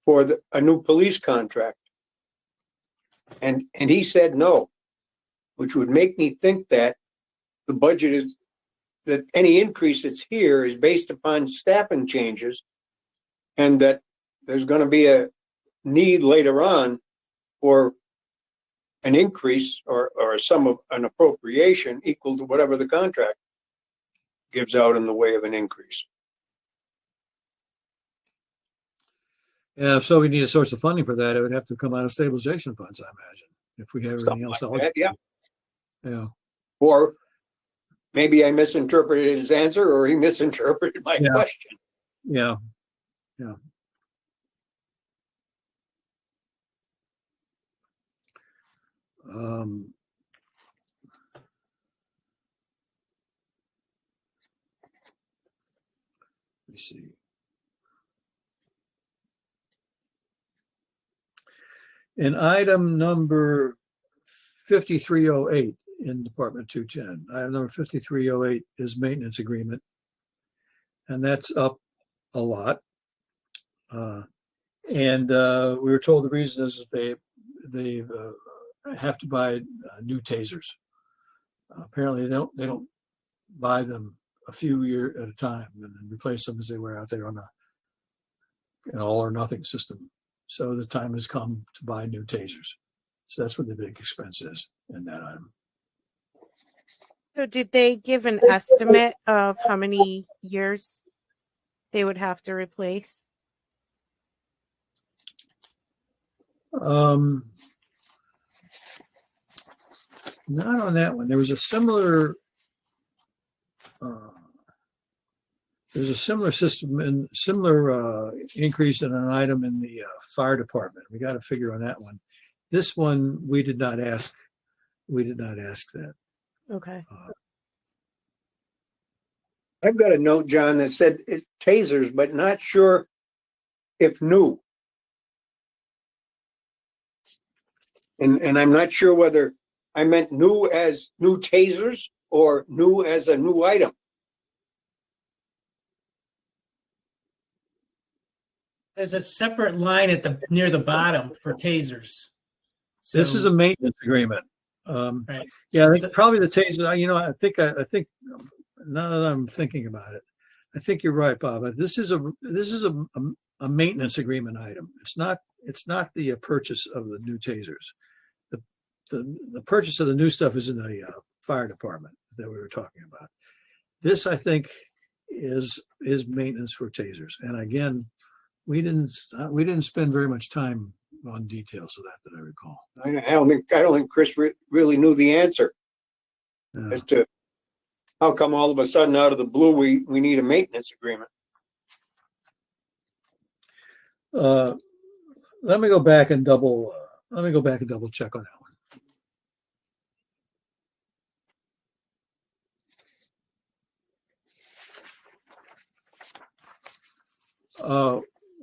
for a new police contract. And he said no, which would make me think that the budget is, that any increase that's here is based upon staffing changes, and that there's going to be a need later on for an increase or a sum of an appropriation equal to whatever the contract gives out in the way of an increase. Yeah, so we need a source of funding for that. It would have to come out of stabilization funds, I imagine, if we have everything else. Like that, yeah. Yeah. Or maybe I misinterpreted his answer, or he misinterpreted my question. Yeah. Yeah. Let me see. In item number 5308 in Department 210, item number 5308 is maintenance agreement, and that's up a lot. And we were told the reason is they have to buy new tasers. Apparently, they don't buy them a few years at a time and then replace them as they wear out. They're on an all or nothing system. So the time has come to buy new tasers. So that's what the big expense is in that item. So did they give an estimate of how many years they would have to replace? Not on that one. There was a similar system and similar increase in an item in the fire department. We got a figure on that one. This one we did not ask. We did not ask that. Okay. I've got a note, John, that said it tasers, but not sure if new. And I'm not sure whether I meant new as new tasers or new as a new item. There's a separate line at near the bottom for tasers. So, This is a maintenance agreement. right. Yeah, I think probably the taser. You know, I think now that I'm thinking about it, I think you're right, Bob. This is a maintenance agreement item. It's not the purchase of the new tasers. The purchase of the new stuff is in the fire department that we were talking about. This, I think, is maintenance for tasers. And again, we didn't spend very much time on details of that I recall. I don't think Chris really knew the answer as to how come all of a sudden out of the blue we need a maintenance agreement. Let me go back and double check on that one.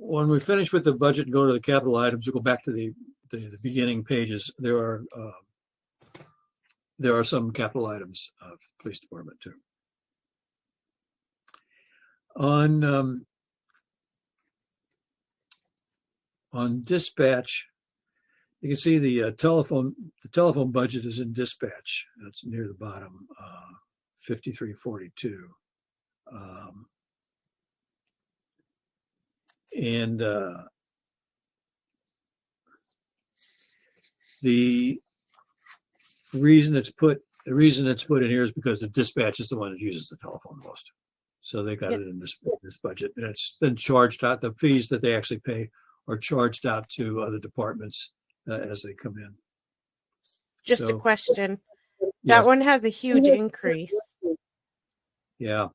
When we finish with the budget and go to the capital items, we'll go back to the beginning pages. There are some capital items of police department too. On dispatch, You can see the telephone budget is in dispatch. That's near the bottom, 5342. And the reason it's put in here is because the dispatch is the one that uses the telephone most. So they got Yep. it in this budget, and it's been charged out. The fees that they actually pay are charged out to other departments as they come in. Just a So, question. yes, That one has a huge increase. yeah.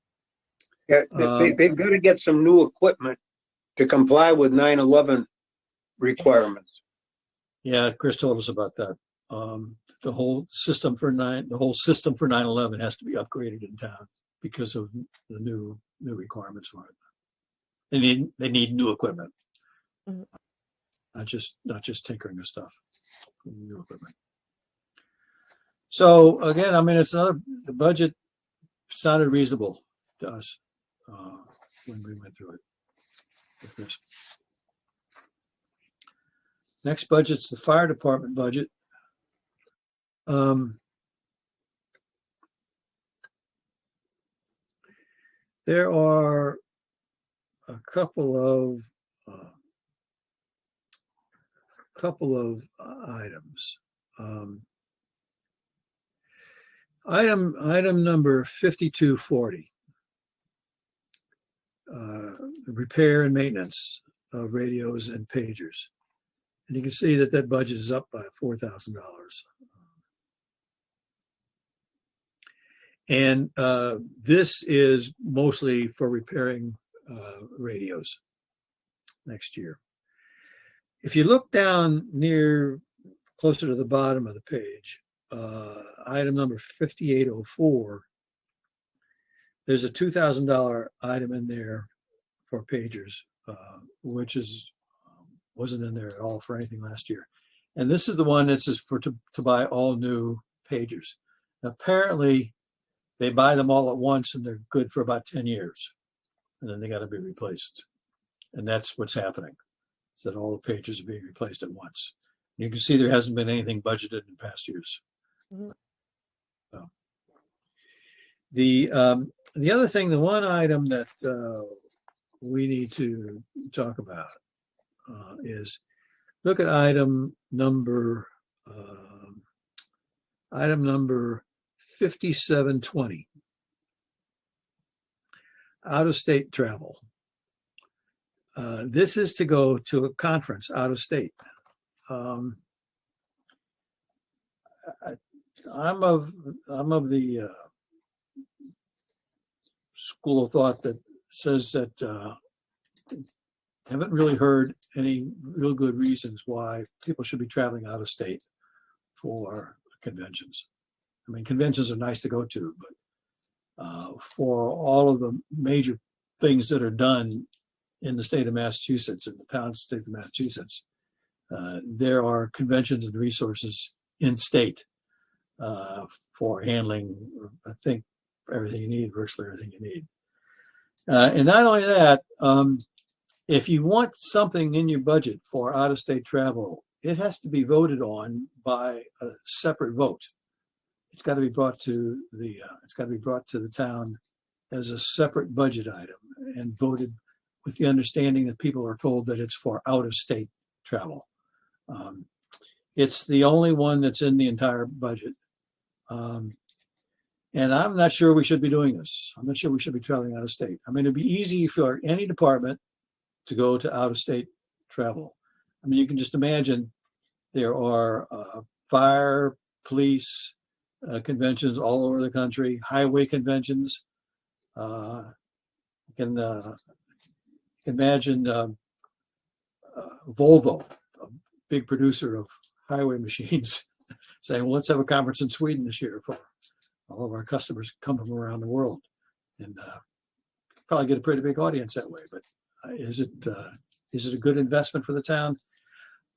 Yeah, they've got to get some new equipment to comply with 9/11 requirements. Yeah, Chris told us about that. The whole system for 9/11 has to be upgraded in town because of the new requirements for it. They need new equipment, Mhm. not just tinkering with stuff. New equipment. So again, I mean, the budget sounded reasonable to us when we went through it with this. Next budget's the fire department budget. There are a couple of items. Item number 5240. Repair and maintenance of radios and pagers. And you can see that budget is up by $4,000. And this is mostly for repairing radios next year. If you look down closer to the bottom of the page, item number 5804, there's a $2,000 item in there for pagers, which wasn't in there at all for anything last year. And this is the one that's to buy all new pagers. Apparently, they buy them all at once and they're good for about 10 years. And then they got to be replaced. And that's what's happening. So that all the pagers are being replaced at once. You can see there hasn't been anything budgeted in past years. Mhm. So, the other thing, the one item that we need to talk about is look at item number 5720. Out of state travel. This is to go to a conference out of state. I'm of the school of thought that says that haven't really heard any real good reasons why people should be traveling out of state for conventions. I mean, conventions are nice to go to, but for all of the major things that are done in the state of Massachusetts, in the town and state of Massachusetts, there are conventions and resources in state for handling, I think, everything you need, virtually everything you need. And not only that, if you want something in your budget for out-of-state travel, it has to be voted on by a separate vote. It's got to be brought to the town as a separate budget item and voted with the understanding that people are told that it's for out-of-state travel. It's the only one that's in the entire budget. And I'm not sure we should be doing this. I'm not sure we should be traveling out of state. I mean, it'd be easy for any department to go to out-of-state travel. I mean, you can just imagine there are fire, police conventions all over the country, highway conventions. You can imagine Volvo, a big producer of highway machines, saying, well, let's have a conference in Sweden this year for all of our customers come from around the world. And probably get a pretty big audience that way. But is it a good investment for the town?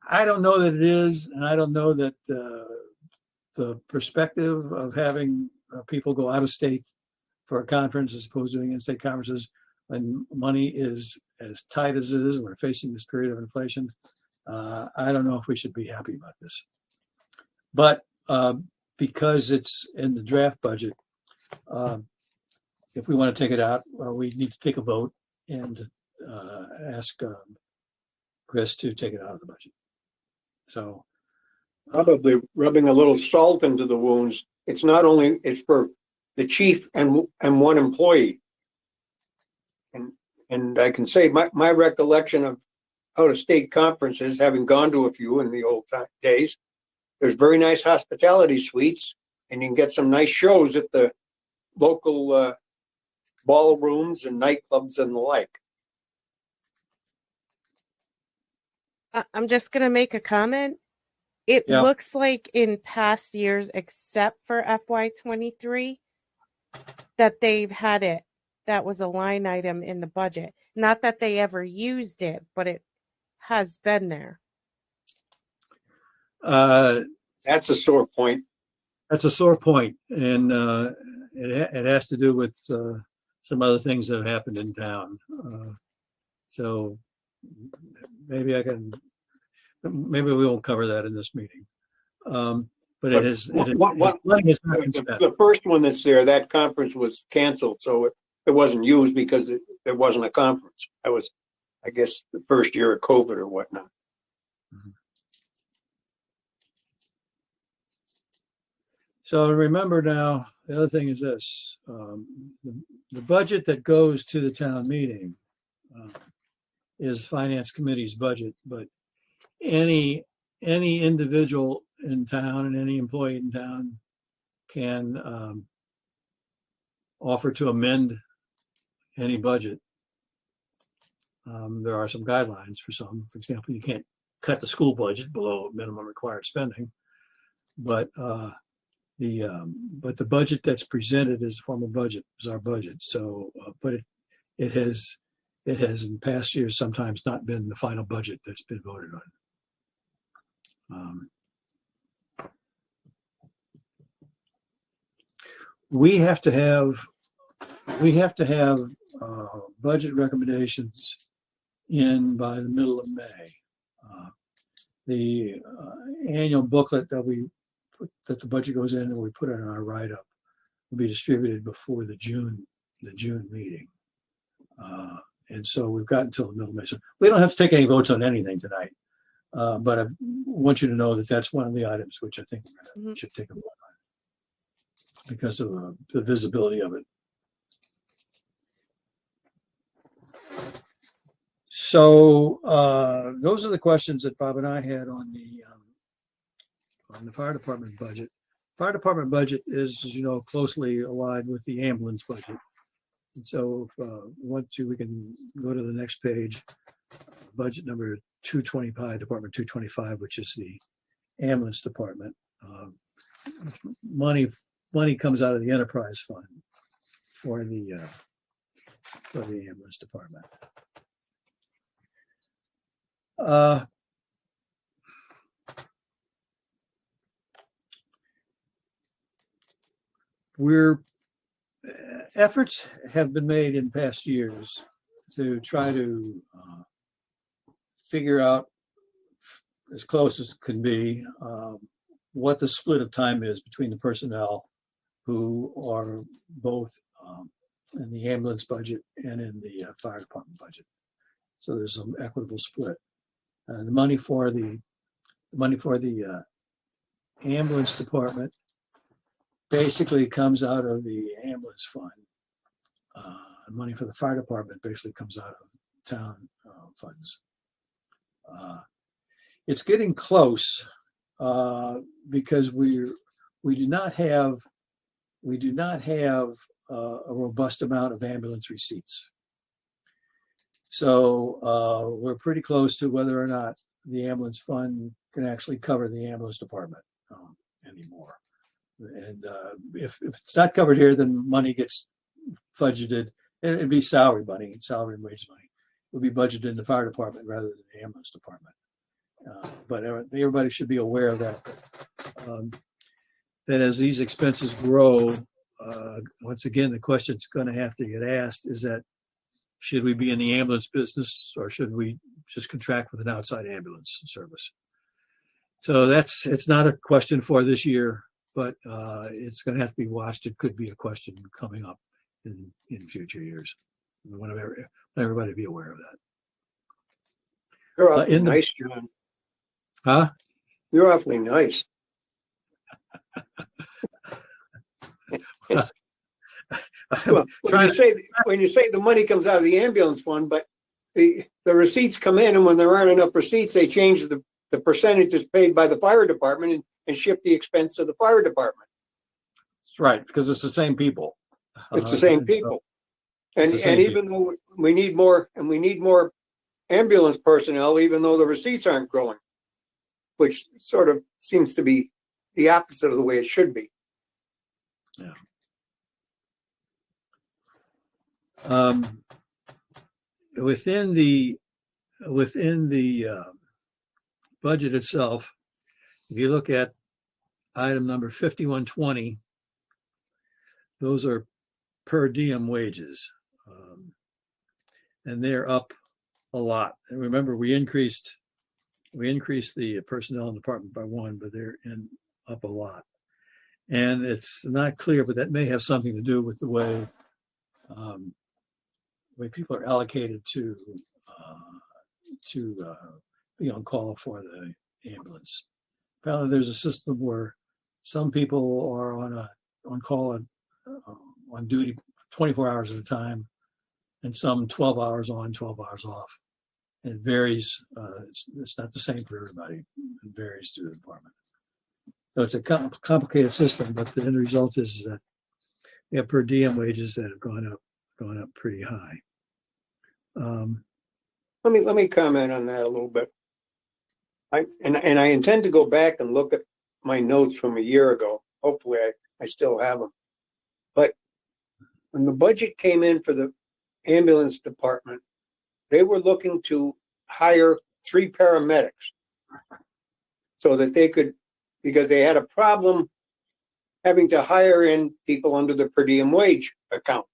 I don't know that it is. And I don't know that the perspective of having people go out of state for a conference as opposed to doing in-state conferences when money is as tight as it is and we're facing this period of inflation, I don't know if we should be happy about this. But because it's in the draft budget, if we want to take it out, we need to take a vote and ask Chris to take it out of the budget. So Probably rubbing a little salt into the wounds. It's not only, it's for the chief and one employee. And I can say my recollection of out-of-state conferences, having gone to a few in the old days, there's very nice hospitality suites, and you can get some nice shows at the local ballrooms and nightclubs and the like. I'm just going to make a comment. It Yeah. looks like in past years, except for FY23, that they've had it. That was a line item in the budget. Not that they ever used it, but it has been there. That's a sore point. That's a sore point, and it has to do with some other things that have happened in town. So maybe we won't cover that in this meeting. But it has. Money has not been spent. The first one that's there, that conference was canceled, so it wasn't used because there wasn't a conference. That was, I guess, the first year of COVID or whatnot. Mhm. So remember now, the other thing is this, the budget that goes to the town meeting is finance committee's budget, but any individual in town and any employee in town can offer to amend any budget. There are some guidelines for some. For example, you can't cut the school budget below minimum required spending, but the budget that's presented as a formal budget is our budget. So, but it has in past years sometimes not been the final budget that's been voted on. We have to have budget recommendations in by the middle of May. The annual booklet that the budget goes in and we put it in our write-up will be distributed before the June meeting. And so we've got until the middle of May. So we don't have to take any votes on anything tonight. But I want you to know that that's one of the items which I think we should take a look on because of the visibility of it. So those are the questions that Bob and I had on the fire department budget. Fire department budget is, as you know, closely aligned with the ambulance budget. And so if want to, we can go to the next page, budget number 225, Department 225, which is the ambulance department. Money comes out of the enterprise fund for the ambulance department. Efforts have been made in past years to try to figure out as close as can be what the split of time is between the personnel who are both in the ambulance budget and in the fire department budget. So there's some equitable split. The money for the ambulance department basically comes out of the ambulance fund. Money for the fire department basically comes out of town funds. It's getting close because we do not have a robust amount of ambulance receipts. So we're pretty close to whether or not the ambulance fund can actually cover the ambulance department anymore. And if it's not covered here, then money gets budgeted. It'd be salary and wage money. It would be budgeted in the fire department rather than the ambulance department. But everybody should be aware of that. That as these expenses grow, once again, the question that's going to have to get asked is that should we be in the ambulance business or should we just contract with an outside ambulance service. So it's not a question for this year, but it's going to have to be watched. It could be a question coming up in future years. I want everybody to be aware of that. You're awfully nice, John. Huh? You're awfully nice. Well, when you say the money comes out of the ambulance fund, but the receipts come in, and when there aren't enough receipts, they change the percentages paid by the fire department and shift the expense to the fire department. That's right, because it's the same people. It's the same people. And even though we need more ambulance personnel, even though the receipts aren't growing, which sort of seems to be the opposite of the way it should be. Yeah. Within the budget itself, if you look at item number 5120, those are per diem wages, and they're up a lot. And remember, we increased the personnel department by 1, but they're up a lot. And it's not clear, but that may have something to do with the way people are allocated to be on call for the ambulance. Apparently, there's a system where some people are on call on duty 24 hours at a time, and some 12 hours on, 12 hours off. And it varies. It's not the same for everybody. It varies through the department. So it's a complicated system, but the end result is that we have per diem wages that have gone up pretty high. Let me comment on that a little bit. I intend to go back and look at my notes from a year ago. Hopefully I still have them. But when the budget came in for the ambulance department, they were looking to hire 3 paramedics so that they could, because they had a problem having to hire in people under the per diem wage account.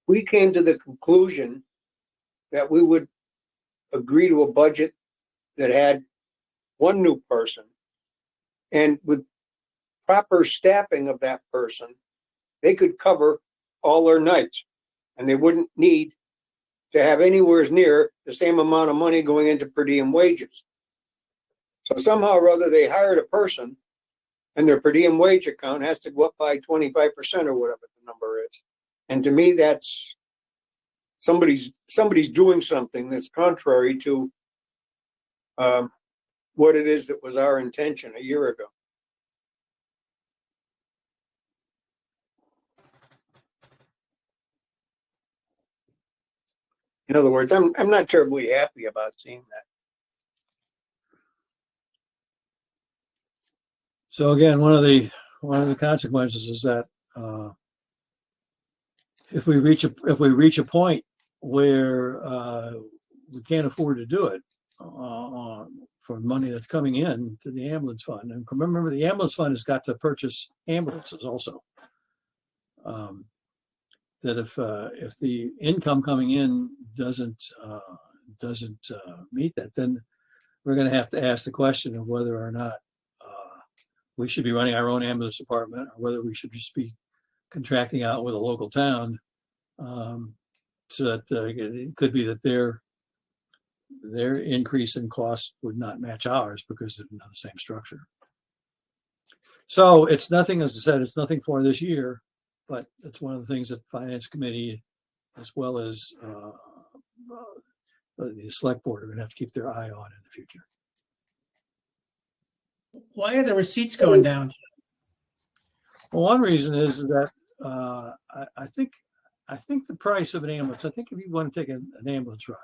We came to the conclusion that we would agree to a budget that had 1 new person, and with proper staffing of that person, they could cover all their nights, and they wouldn't need to have anywhere near the same amount of money going into per diem wages. So somehow or other, they hired a person, and their per diem wage account has to go up by 25% or whatever the number is. And to me, that's somebody's doing something that's contrary to what it is that was our intention a year ago. In other words, I'm not terribly happy about seeing that. So again, one of the consequences is that if we reach a point where we can't afford to do it for the money that's coming in to the ambulance fund, and remember the ambulance fund has got to purchase ambulances also. That if the income coming in doesn't meet that, then we're going to have to ask the question of whether or not we should be running our own ambulance department, or whether we should just be contracting out with a local town, so that it could be that their increase in cost would not match ours because they're not the same structure. So it's nothing, as I said, it's nothing for this year, but it's one of the things that Finance Committee, as well as the Select Board, are going to have to keep their eye on in the future. Why are the receipts going down? Well, one reason is that I think the price of an ambulance, I think if you want to take an ambulance ride,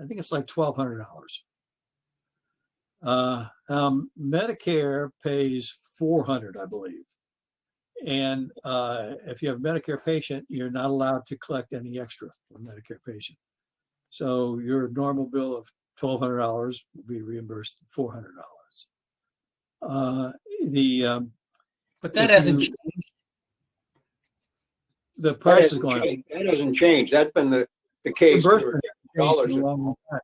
I think it's like $1,200. Medicare pays $400, I believe. And if you have a Medicare patient, you're not allowed to collect any extra from a Medicare patient. So your normal bill of $1,200 will be reimbursed $400. But that hasn't changed. The price is going up. That hasn't changed. That's been the case. dollars. in a long time.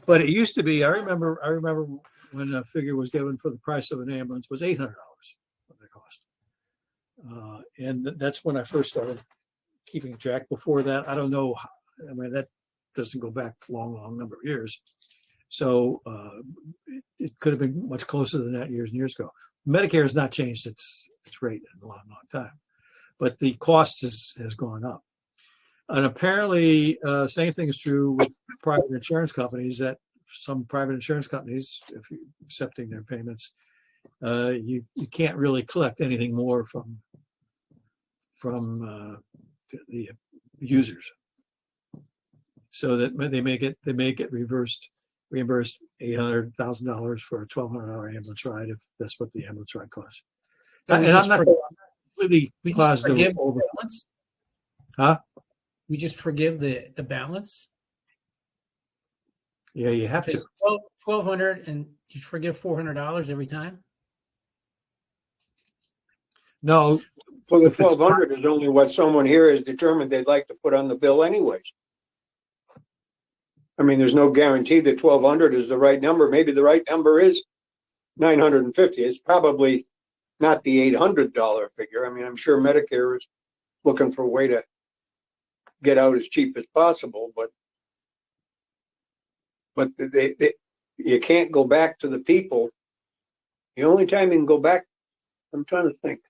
But it used to be, I remember when a figure was given for the price of an ambulance was $800 what they cost. And that's when I first started keeping track. Before that, I don't know. I mean, that doesn't go back a long number of years. So it could have been much closer than that years and years ago. Medicare has not changed its rate in a long time, but the cost has gone up. And apparently, same thing is true with private insurance companies. That some private insurance companies, if you're accepting their payments, you can't really collect anything more from the users. So that they may get reimbursed $800,000 for a $1,200 ambulance ride if that's what the ambulance ride costs. So we And just I'm not forgive- completely we just positive forgive over. the balance? Huh? We just forgive the balance? Yeah, you have If to. it's 1,200 and you forgive $400 every time? No, Well, the if it's 1,200 is only what someone here has determined they'd like to put on the bill anyways. I mean, there's no guarantee that 1,200 is the right number. Maybe the right number is 950. It's probably not the $800 figure. I mean, I'm sure Medicare is looking for a way to get out as cheap as possible, but you can't go back to the people. The only time you can go back, I'm trying to think.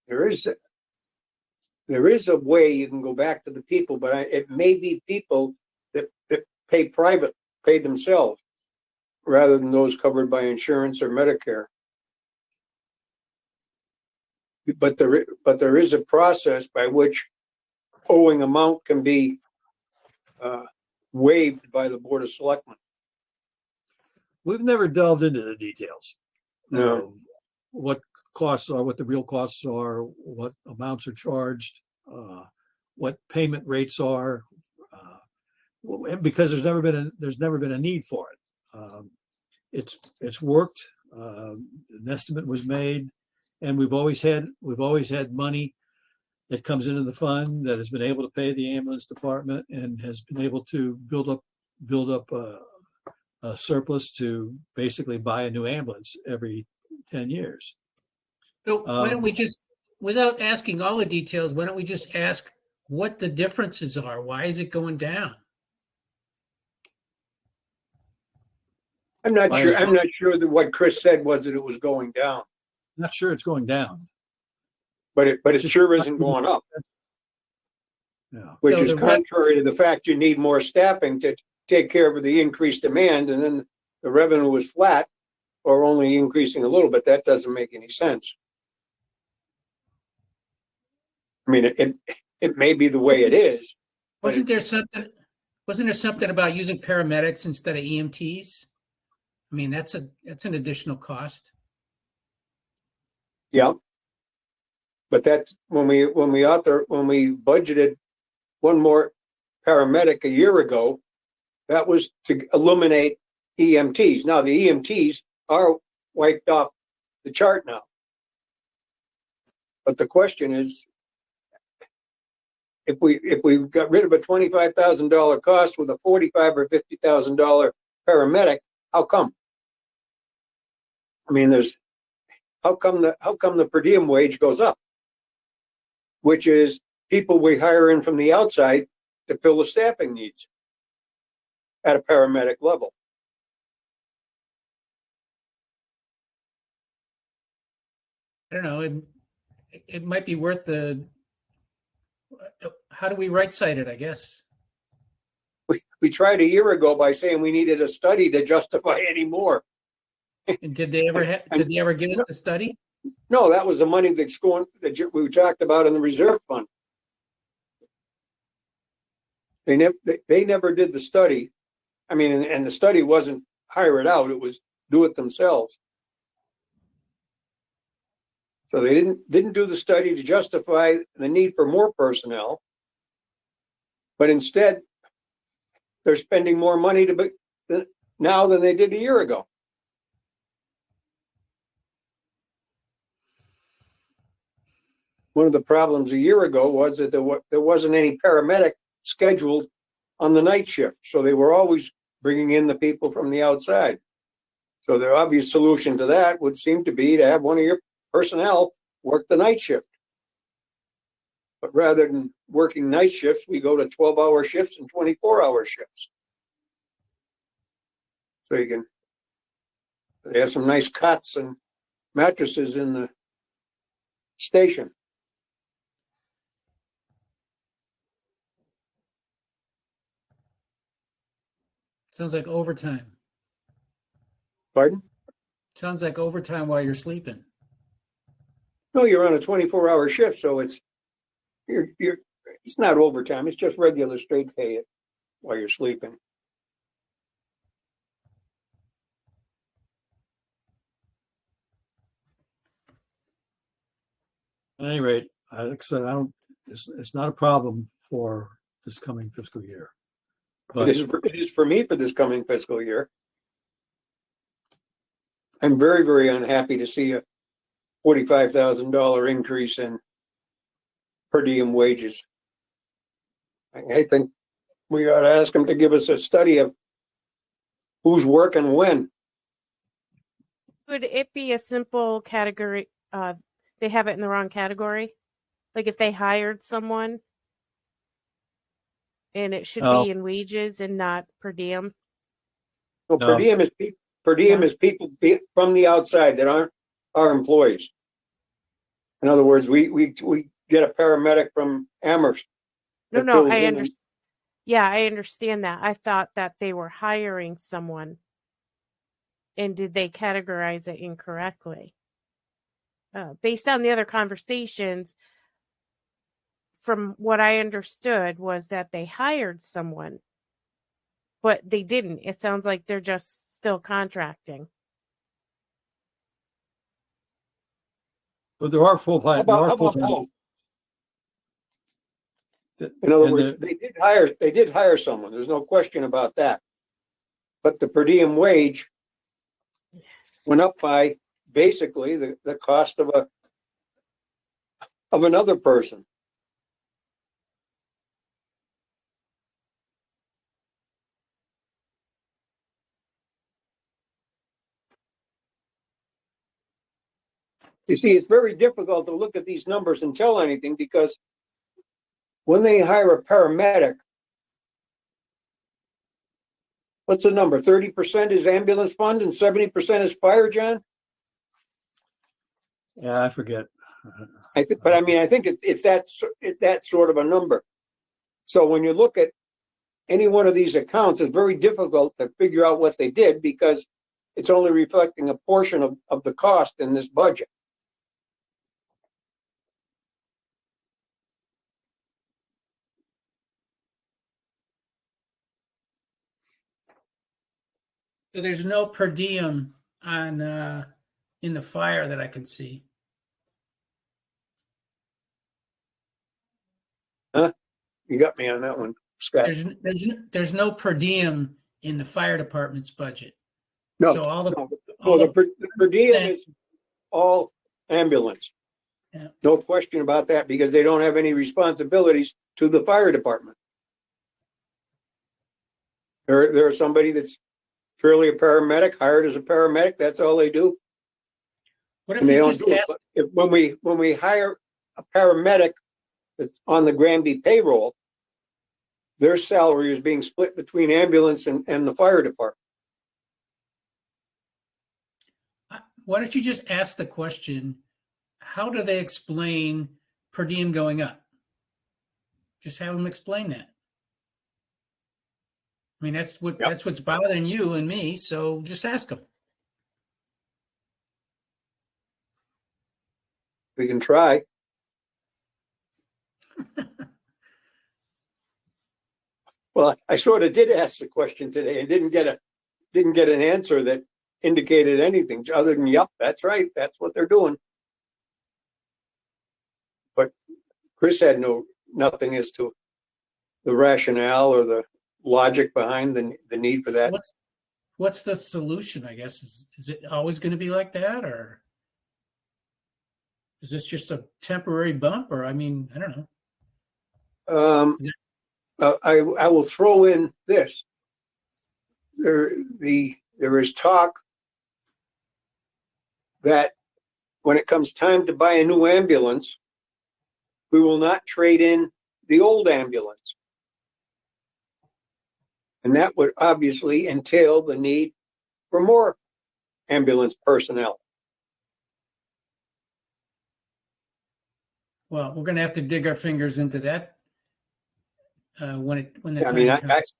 There is a way you can go back to the people, but it may be people that pay themselves rather than those covered by insurance or Medicare. But there is a process by which owing amount can be waived by the Board of Selectmen. we've never delved into the details. No. What costs are, what the real costs are, what amounts are charged, what payment rates are, because there's never been a need for it. It's worked. An estimate was made, and we've always had money that comes into the fund that has been able to pay the ambulance department and has been able to build up a surplus to basically buy a new ambulance every 10 years. So why don't we just, without asking all the details, why don't we just ask what the differences are? Why is it going down? I'm not sure that what Chris said was that it was going down, Not sure it's going down. but it sure isn't going up, Yeah. which So is the contrary to the fact you need more staffing to take care of the increased demand, and then the revenue was flat or only increasing a little bit. That doesn't make any sense. I mean, it may be the way it is. but Wasn't there something about using paramedics instead of EMTs? I mean, that's an additional cost. Yeah. But that's when we budgeted one more paramedic a year ago, that was to eliminate EMTs. Now the EMTs are wiped off the chart now. But the question is, if we got rid of a $25,000 cost with a $45,000 or $50,000 paramedic, how come? I mean, how come the per diem wage goes up? Which is people we hire in from the outside to fill the staffing needs at a paramedic level. I don't know. It might be worth how do we right side it, I guess? We tried a year ago by saying we needed a study to justify any more. And did they ever give us the study? No, that was the money that we talked about in the reserve fund. They never did the study. I mean, and the study wasn't hire it out; it was do it themselves. So they didn't do the study to justify the need for more personnel, but instead they're spending more money now than they did a year ago. One of the problems a year ago was that there wasn't any paramedic scheduled on the night shift. So they were always bringing in the people from the outside. So the obvious solution to that would seem to be to have one of your personnel work the night shift. But rather than working night shifts, we go to 12-hour shifts and 24-hour shifts. So you can, they have some nice cots and mattresses in the station. Sounds like overtime. Pardon? Sounds like overtime while you're sleeping. No, you're on a 24-hour shift, so it's not overtime. It's just regular straight pay while you're sleeping. At any rate, like I said, it's not a problem for this coming fiscal year. But It is for me for this coming fiscal year. I'm very, very unhappy to see a $45,000 increase in per diem wages. I think we ought to ask them to give us a study of who's working when. Would it be a simple category? They have it in the wrong category. Like if they hired someone and it should Oh. be in wages and not per diem. So per No. diem is people from the outside that aren't our employees. In other words, we get a paramedic from Amherst. No, that no, fills I in understand. Yeah, I understand that. I thought that they were hiring someone. And did they categorize it incorrectly? Based on the other conversations, from what I understood was that they hired someone, but they didn't. It sounds like they're just still contracting. But there are full-time. How about both? In other words, they did hire someone. There's no question about that. But the per diem wage went up by basically the cost of another person. You see, it's very difficult to look at these numbers and tell anything because when they hire a paramedic, what's the number? 30% is ambulance fund and 70% is fire, John? Yeah, I forget. I think it's that sort of a number. So when you look at any one of these accounts, it's very difficult to figure out what they did because it's only reflecting a portion of the cost in this budget. So there's no per diem on in the fire that I can see. Huh? You got me on that one, Scott. There's no per diem in the fire department's budget. No, So all the the per diem is all ambulance. Yeah. No question about that because they don't have any responsibilities to the fire department. They're somebody that's purely a paramedic, hired as a paramedic. That's all they do. What if And they you don't just do it. ask? But when we hire a paramedic that's on the Granby payroll, their salary is being split between ambulance and the fire department. Why don't you just ask the question? How do they explain per diem going up? Just have them explain that. I mean, that's what's bothering you and me. So just ask them. We can try. Well, I sort of did ask the question today and didn't get an answer that indicated anything other than, yep, that's right. That's what they're doing. But Chris had nothing as to the rationale or the logic behind the need for that. What's the solution? I guess is it always going to be like that, or is this just a temporary bump? Or I mean, I don't know. I will throw in this. There is talk that when it comes time to buy a new ambulance, we will not trade in the old ambulance. And that would obviously entail the need for more ambulance personnel. Well, we're gonna have to dig our fingers into that when the I mean, time comes.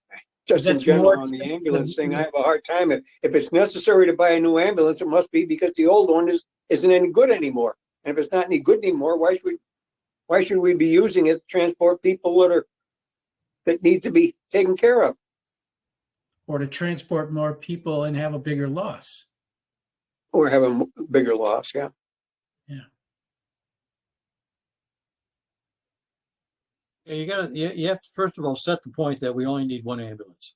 just in That's general more on the expensive ambulance thing, I than- have a hard time. If it's necessary to buy a new ambulance, it must be because the old one isn't any good anymore. And if it's not any good anymore, why should we be using it to transport people that need to be taken care of? Or to transport more people and have a bigger loss. Or have a bigger loss, yeah. Yeah, you have to, first of all, set the point that we only need one ambulance.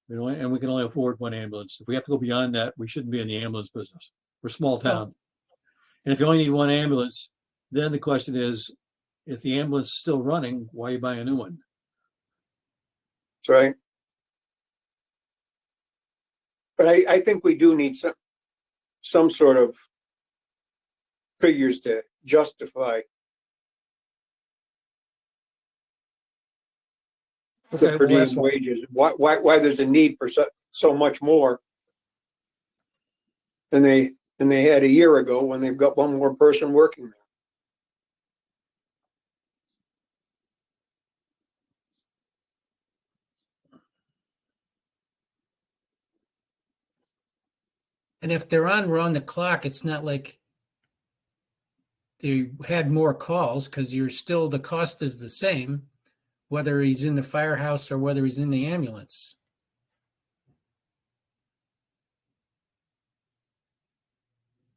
And we can only afford one ambulance. If we have to go beyond that, we shouldn't be in the ambulance business. We're a small town. And if you only need one ambulance, then the question is, if the ambulance is still running, why you buy a new one? That's right. But I think we do need some sort of figures to justify the Okay, per well, that's diem fine. wages. Why there's a need for so much more than they had a year ago when they've got one more person working there. And if they're on round the clock, it's not like they had more calls because the cost is the same, whether he's in the firehouse or whether he's in the ambulance.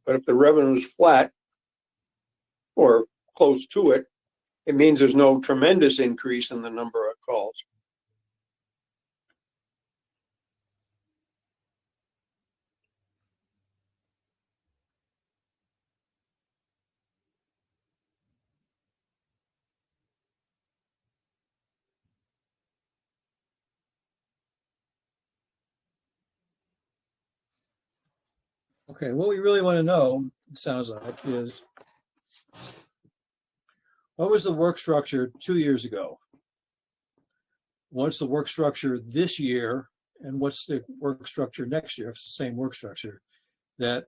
But if the revenue is flat or close to it, it means there's no tremendous increase in the number of calls. Okay, what we really want to know, it sounds like, is what was the work structure 2 years ago? What's the work structure this year? And what's the work structure next year? If it's the same work structure that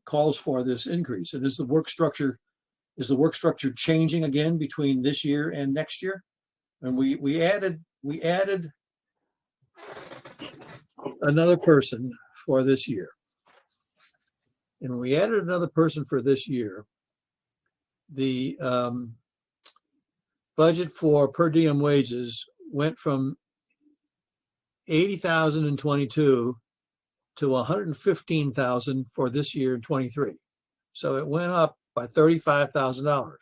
calls for this increase. And is the work structure changing again between this year and next year? And we added another person for this year. And when we added another person for this year, the budget for per diem wages went from 80,000 in 22 to 115,000 for this year in 23. So it went up by $35,000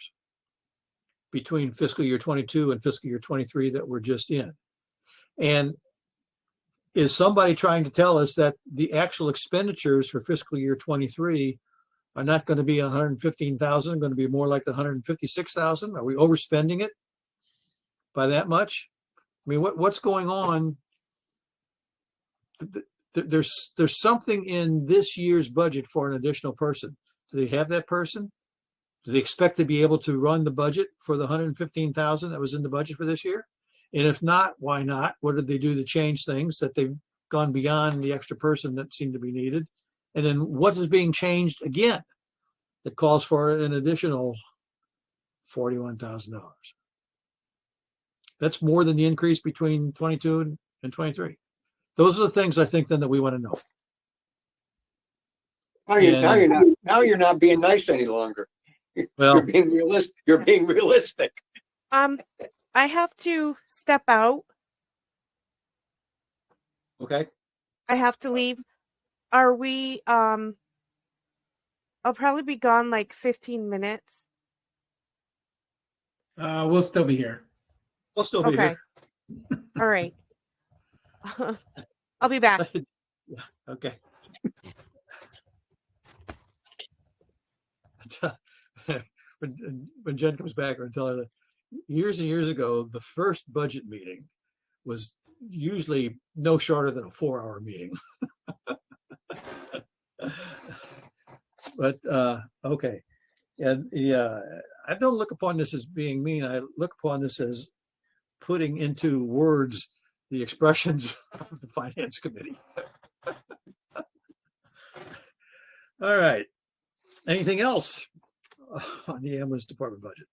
between fiscal year 22 and fiscal year 23 that we're just in. And is somebody trying to tell us that the actual expenditures for fiscal year 23 are not going to be 115,000, going to be more like the 156,000? Are we overspending it by that much? I mean, what's going on? There's something in this year's budget for an additional person. Do they have that person? Do they expect to be able to run the budget for the 115,000 that was in the budget for this year? And if not, why not? What did they do to change things that they've gone beyond the extra person that seemed to be needed? And then what is being changed again that calls for an additional $41,000? That's more than the increase between 22 and 23. Those are the things I think then that we want to know. Now you're not being nice any longer. Well, You're being realistic. You're being realistic. I have to step out. okay. I have to leave. Are we I'll probably be gone like 15 minutes. We'll still be here. We'll still be Okay. All right. I'll be back. here. Okay. When Jen comes back, we're telling her years and years ago, the first budget meeting was usually no shorter than a 4-hour meeting. But okay. And I don't look upon this as being mean. I look upon this as putting into words the expressions of the finance committee. All right. Anything else on the ambulance department budget?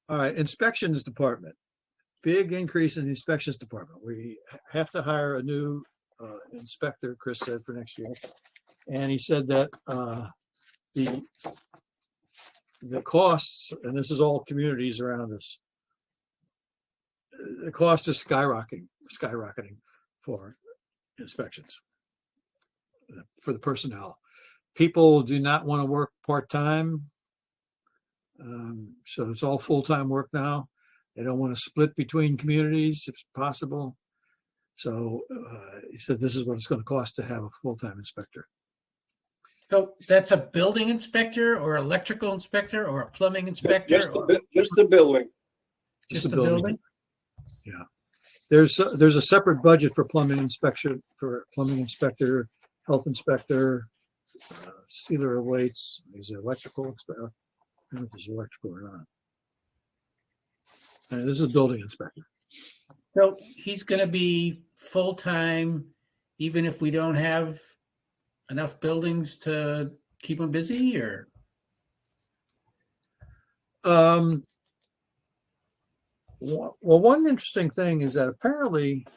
All right, inspections department. Big increase in the inspections department. We have to hire a new inspector, Chris said, for next year. And he said that the costs, and this is all communities around us, the cost is skyrocketing for inspections for the personnel. People do not want to work part-time. So it's all full-time work now. They don't want to split between communities if possible. So he said this is what it's going to cost to have a full-time inspector. So that's a building inspector or electrical inspector or a plumbing inspector? Just the building. Just the building? Yeah. There's a separate budget for plumbing inspector, health inspector, sealer of weights. Is there electrical inspector? I don't know if there's electrical or not. And this is a building inspector. So he's going to be full-time, even if we don't have enough buildings to keep him busy, or? Well, one interesting thing is that apparently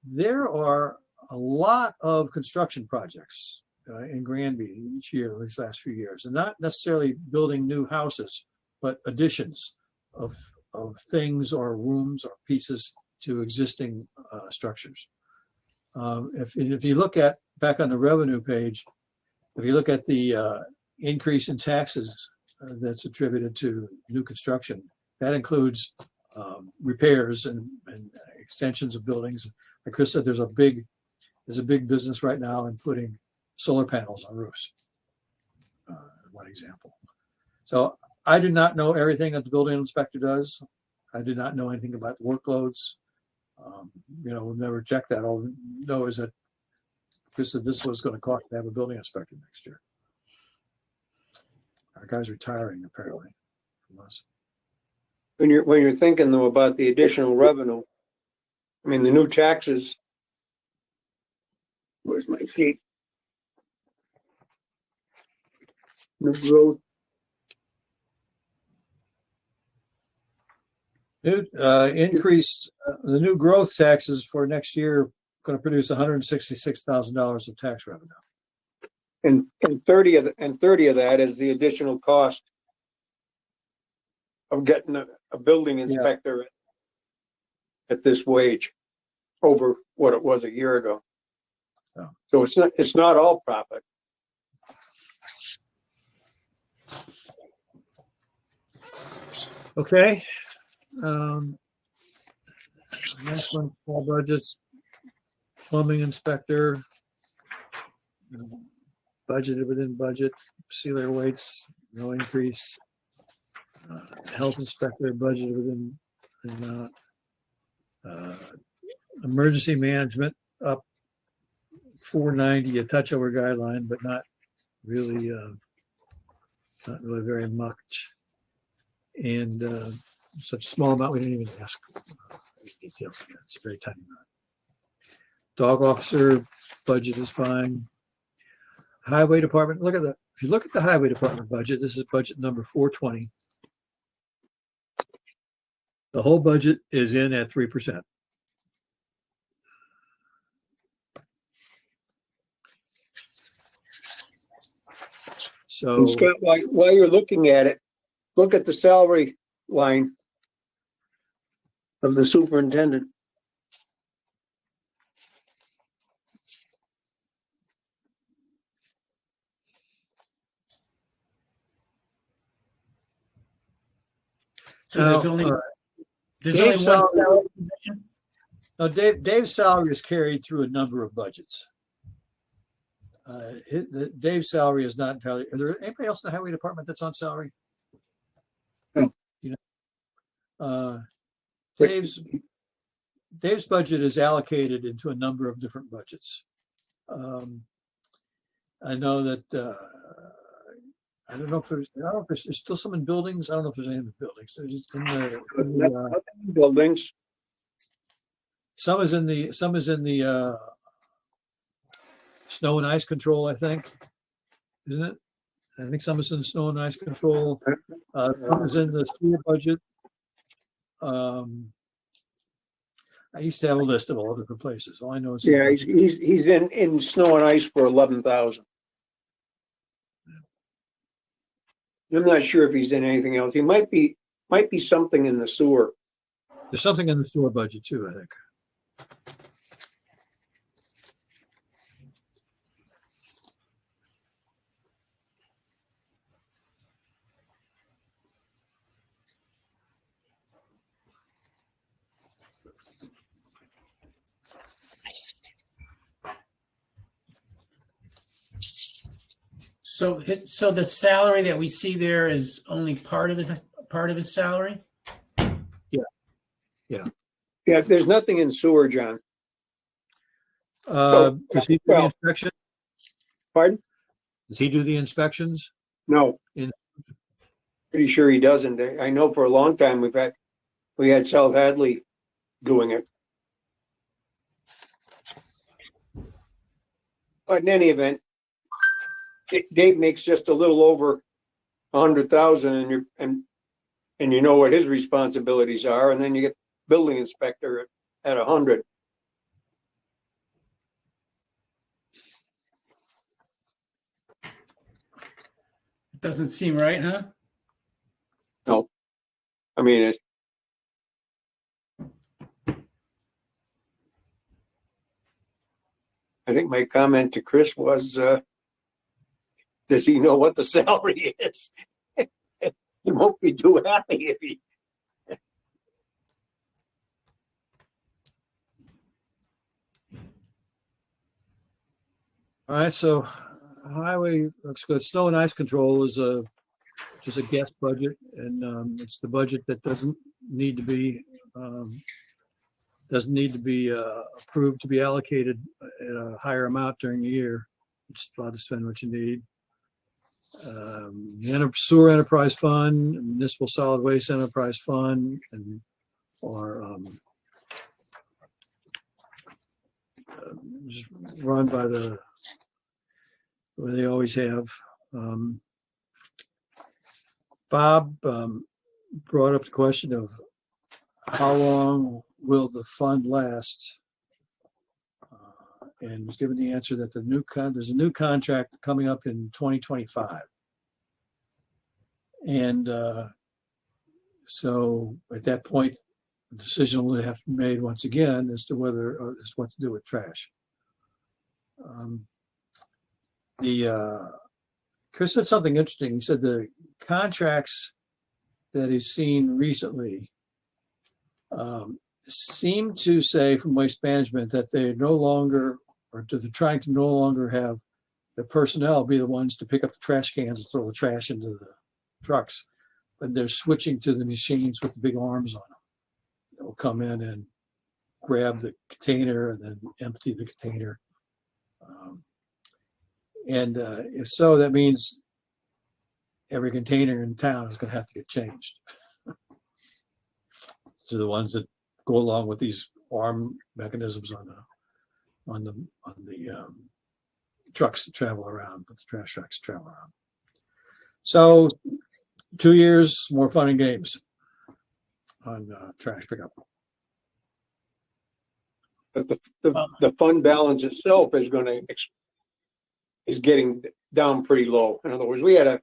there are a lot of construction projects in Granby each year, these last few years, and not necessarily building new houses, but additions of things or rooms or pieces to existing structures. If you look at back on the revenue page, if you look at the increase in taxes that's attributed to new construction, that includes repairs and extensions of buildings. Like Chris said, there's a big business right now in putting solar panels on roofs. One example. So I do not know everything that the building inspector does. I do not know anything about workloads. We've never checked that. All we know is that Chris said this was going to cost to have a building inspector next year. Our guy's retiring apparently from us. When you're thinking though about the additional revenue, I mean, the new taxes, where's my sheet? New growth. Increased the new growth taxes for next year going to produce $166,000 of tax revenue. And 30 of that is the additional cost of getting a building inspector at this wage over what it was a year ago. Oh. So it's not all profit. Okay. Next one, small budgets, plumbing inspector, budgeted within budget, sealer weights, no increase. Health inspector budgeted within amount. Emergency management up 490, a touch over guideline, but not really very much. And such a small amount, we didn't even ask any details. It's a very tiny amount. Dog officer budget is fine. Highway department, if you look at the highway department budget, this is budget number 420. The whole budget is in at 3%. So, Scott, while you're looking at it, look at the salary line of the superintendent. So there's only one Dave's salary position? Dave's salary is carried through a number of budgets. Dave's salary is not entirely. Is there anybody else in the highway department that's on salary? No. You know, Dave's budget is allocated into a number of different budgets. I know that I don't know if there's still some in buildings. I don't know if there's any in the buildings. There's Buildings. some is in the snow and ice control, I think, isn't it? I think some is in the snow and ice control. Some is in the sewer budget. I used to have a list of all different places. All I know is Yeah, he's in snow and ice for 11,000. I'm not sure if he's in anything else. He might be something in the sewer. there's something in the sewer budget too, I think. So the salary that we see there is only part of his salary? Yeah, there's nothing in sewer, John. Does he do the well- inspection? Pardon? Does he do the inspections? No. Pretty sure he doesn't. I know for a long time we had South Hadley doing it. But in any event, Dave makes just a little over 100,000, and you know what his responsibilities are, and then you get building inspector at 100. It doesn't seem right, huh? No, I mean I think my comment to Chris was, does he know what the salary is? He won't be too happy if he. All right, so highway looks good. Snow and ice control is just a guess budget, and it's the budget that doesn't need to be approved to be allocated at a higher amount during the year. It's allowed to spend what you need. The sewer enterprise fund, municipal solid waste enterprise fund, and or just run by where they always have. Bob brought up the question of how long will the fund last, and was given the answer that there's a new contract coming up in 2025, and so at that point, the decision will have to be made once again as to what to do with trash. Chris said something interesting. He said the contracts that he's seen recently seem to say from Waste Management that they're no longer, or they're trying to no longer have the personnel be the ones to pick up the trash cans and throw the trash into the trucks, but they're switching to the machines with the big arms on them that will come in and grab the container and then empty the container. And if so, that means every container in town is going to have to get changed to the ones that go along with these arm mechanisms on the trucks that travel around, but the trash trucks travel around. So 2 years, more fun and games on trash pickup. But the fund balance itself is getting down pretty low. In other words, we had a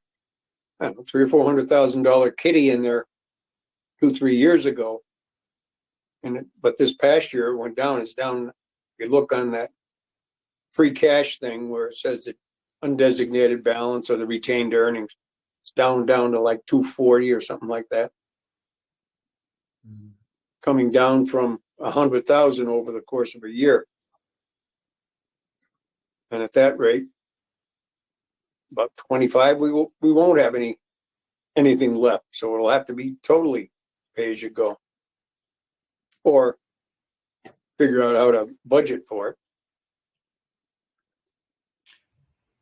$300,000 or $400,000 kitty in there 2-3 years ago, but this past year it went down. It's down. If you look on that free cash thing where it says the undesignated balance or the retained earnings, it's down to like 240 or something like that. Coming down from 100,000 over the course of a year. And at that rate, about 25, we won't have anything left. So it'll have to be totally pay as you go. Or figure out how to budget for it.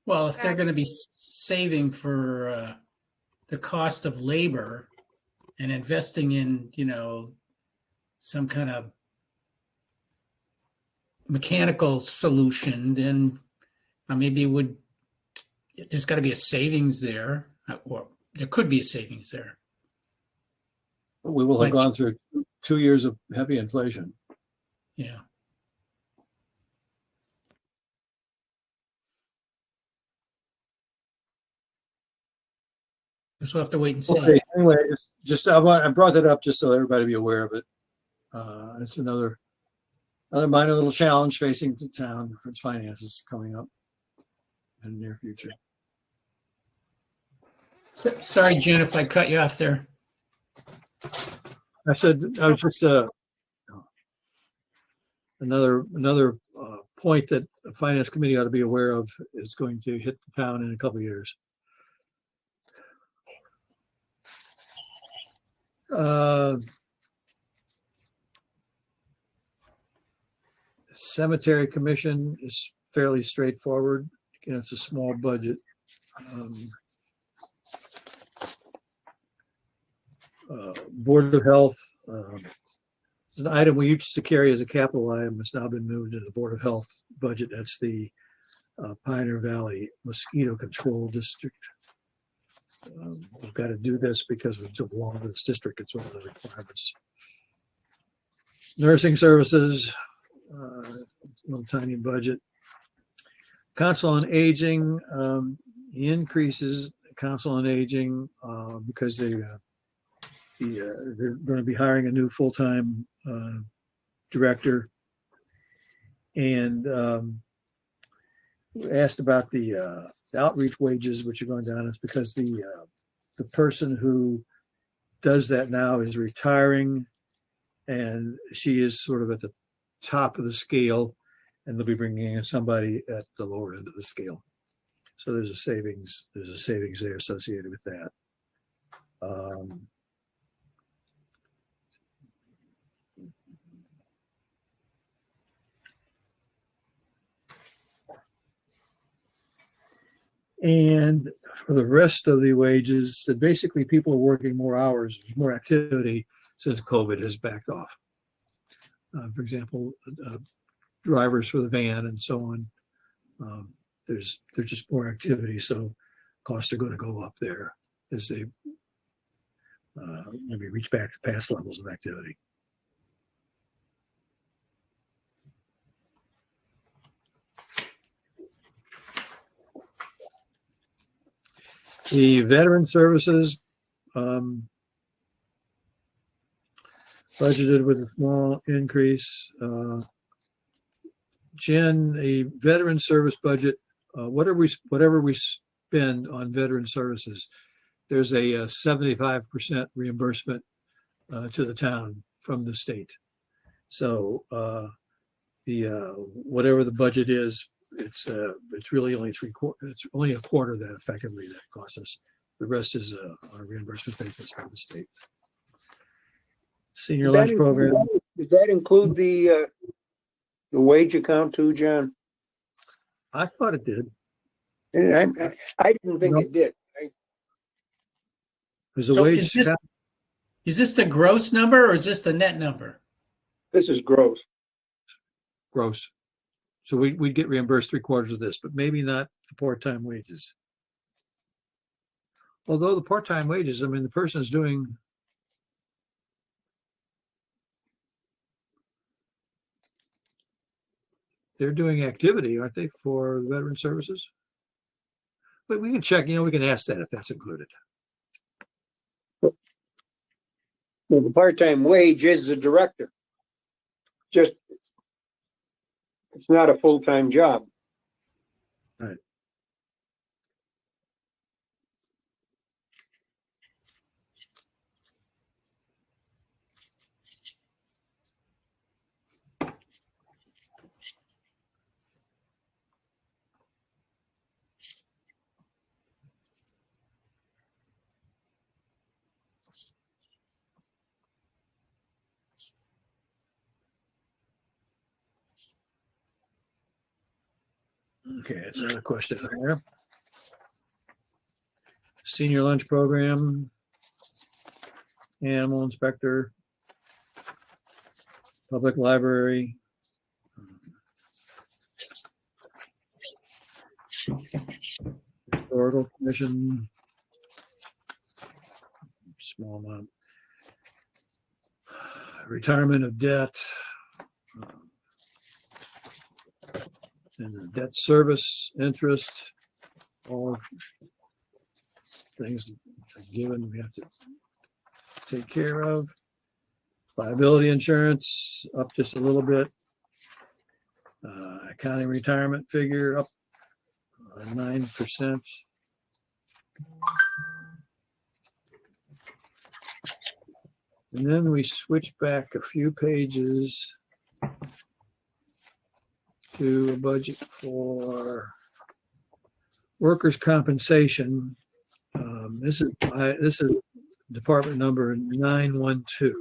Well, if they're going to be saving for the cost of labor and investing in, some kind of mechanical solution, then maybe there's got to be a savings there, or there could be a savings there. We will have gone through 2 years of heavy inflation. Yeah. Guess we'll have to wait and see. Okay, anyway, I brought that up just so everybody be aware of it. It's another minor little challenge facing the town for its finances coming up in the near future. Sorry, Jen, if I cut you off there. I said I was just another point that the finance committee ought to be aware of is going to hit the town in a couple of years. Cemetery commission is fairly straightforward. It's a small budget. Board of Health, it's an item we used to carry as a capital item. It's now been moved to the Board of Health budget. That's the Pioneer Valley Mosquito Control District. We've got to do this because we belong to this district. It's one of the requirements. Nursing services, it's a little tiny budget. Council on Aging, increases Council on Aging because they're going to be hiring a new full-time director. And asked about the outreach wages, which are going down. It's because the person who does that now is retiring, and she is sort of at the top of the scale, and they'll be bringing in somebody at the lower end of the scale. So there's a savings there associated with that. And for the rest of the wages, basically people are working more hours, more activity since COVID has backed off. For example, drivers for the van and so on. There's just more activity, so costs are going to go up there as they maybe reach back to past levels of activity. The veteran services budgeted with a small increase. Jen, a veteran service budget, whatever we spend on veteran services, there's a 75% reimbursement to the town from the state. So whatever the budget is, it's really only it's only a quarter of that effectively that costs us. The rest is on a reimbursement basis from the state. Senior lunch program. Does that include the wage account too, John? I thought it did. And I didn't think it did. There's a So wage. is this the gross number or is this the net number? This is gross. Gross. So we'd get reimbursed 3/4 of this, but maybe not the part-time wages. Although the part-time wages, I mean, the person is doing. They're doing activity, aren't they, for the veteran services? But we can check, we can ask that if that's included. Well, the part-time wage is the director. Just, it's not a full-time job. Right. Okay, that's another question there. Senior lunch program, animal inspector, public library. Historical commission. Small amount. Retirement of debt. And the debt service interest, all things given we have to take care of. Liability insurance up just a little bit. County retirement figure up 9%. And then we switch back a few pages to a budget for workers' compensation. This is department number 912.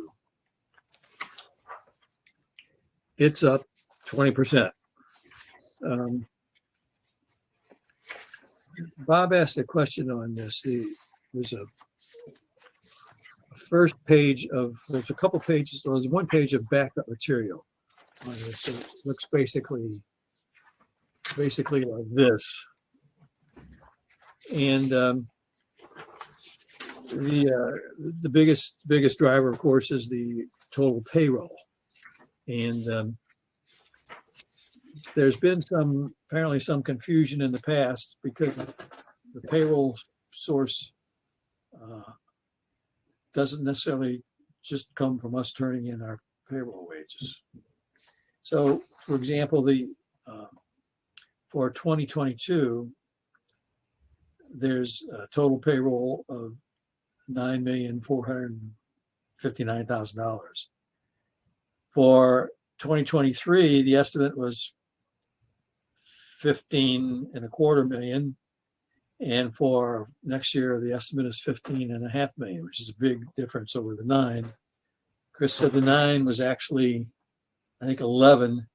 It's up 20%. Bob asked a question on this. There's a first page there's a couple pages, or there's one page of backup material on this. So it looks basically like this. And the biggest driver, of course, is the total payroll. And there's been apparently some confusion in the past because the payroll source doesn't necessarily just come from us turning in our payroll wages. So, for example, for 2022, there's a total payroll of $9,459,000. For 2023, the estimate was $15.25 million, and for next year, the estimate is $15.5 million, which is a big difference over the 9. Chris said the 9 was actually, I think, 11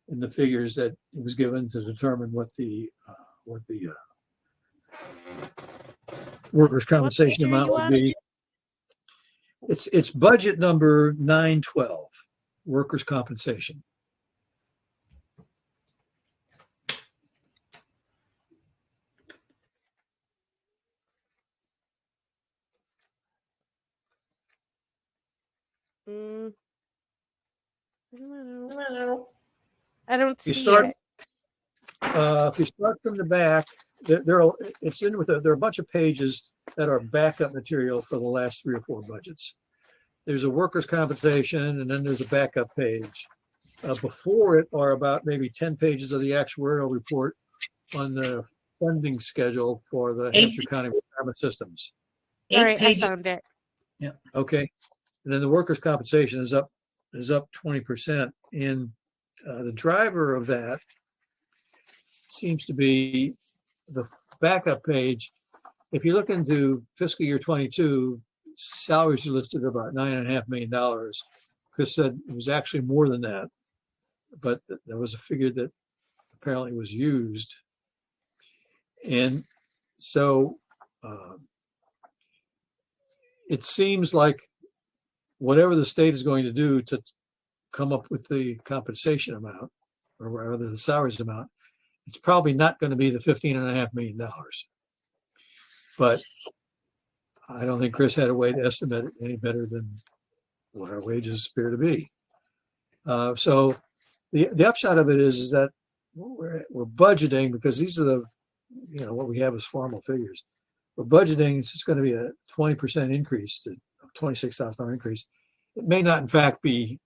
in the figures that he was given to determine what the workers' compensation amount would be. It's budget number 912, workers' compensation. I don't see it. If you start from the back, there are a bunch of pages that are backup material for the last 3 or 4 budgets. There's a workers' compensation, and then there's a backup page. Before it are about maybe 10 pages of the actuarial report on the funding schedule for the Hampshire County Retirement Systems. All right, I found it. Yeah. Okay. And then the workers' compensation is up 20%. And the driver of that seems to be the backup page. If you look into fiscal year 22, salaries are listed at about $9.5 million. Chris said it was actually more than that, but there was a figure that apparently was used. And so it seems like whatever the state is going to do to come up with the compensation amount, or rather the salaries amount, it's probably not going to be the $15.5 million. But I don't think Chris had a way to estimate it any better than what our wages appear to be. So the upshot of it is that we're budgeting, because these are what we have as formal figures. We're budgeting, it's just going to be a 20% increase, a $26,000 increase. It may not, in fact, be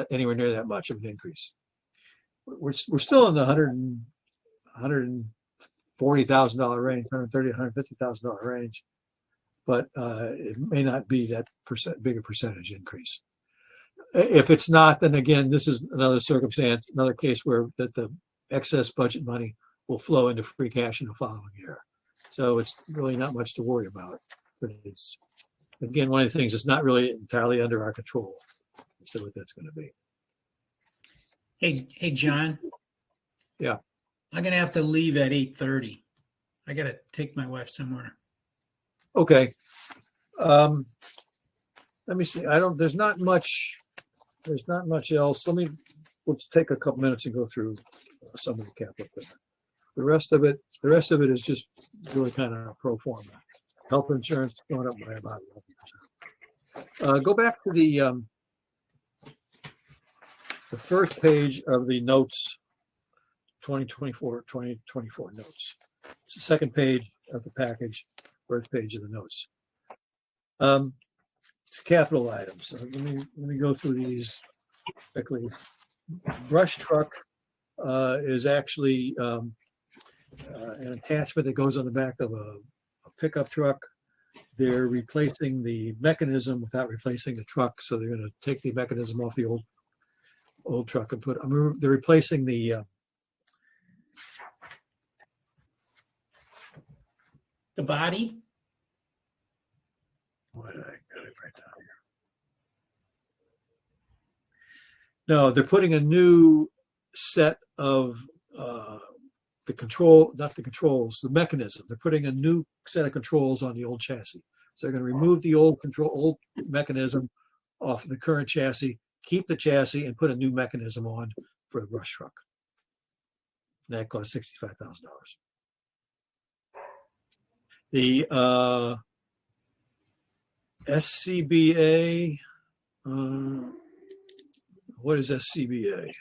anywhere near that much of an increase. We're still in the $140,000 range, $130,000, $150,000 range, but it may not be that big a percentage increase. If it's not, then again, this is another circumstance, another case where the excess budget money will flow into free cash in the following year. So it's really not much to worry about. But it's, again, one of the things that's not really entirely under our control as to what that's going to be. Hey, John. Yeah. I'm gonna have to leave at 8:30. I gotta take my wife somewhere. Okay. Let me see. There's not much else. Let's take a couple minutes and go through some of the capital equipment. The rest of it is just really kind of pro forma. Health insurance going up by about 11%. Go back to the first page of the notes, 2024 notes. It's the second page of the package, first page of the notes. It's capital items. So let me go through these quickly. Brush truck is actually an attachment that goes on the back of a pickup truck. They're replacing the mechanism without replacing the truck, so they're going to take the mechanism off the old truck and they're replacing the body. What did I got it right down here? No, they're putting a new set of the mechanism. They're putting a new set of controls on the old chassis. So they're going to remove the old mechanism off the current chassis, keep the chassis, and put a new mechanism on for the brush truck. And that costs $65,000. The SCBA, what is SCBA?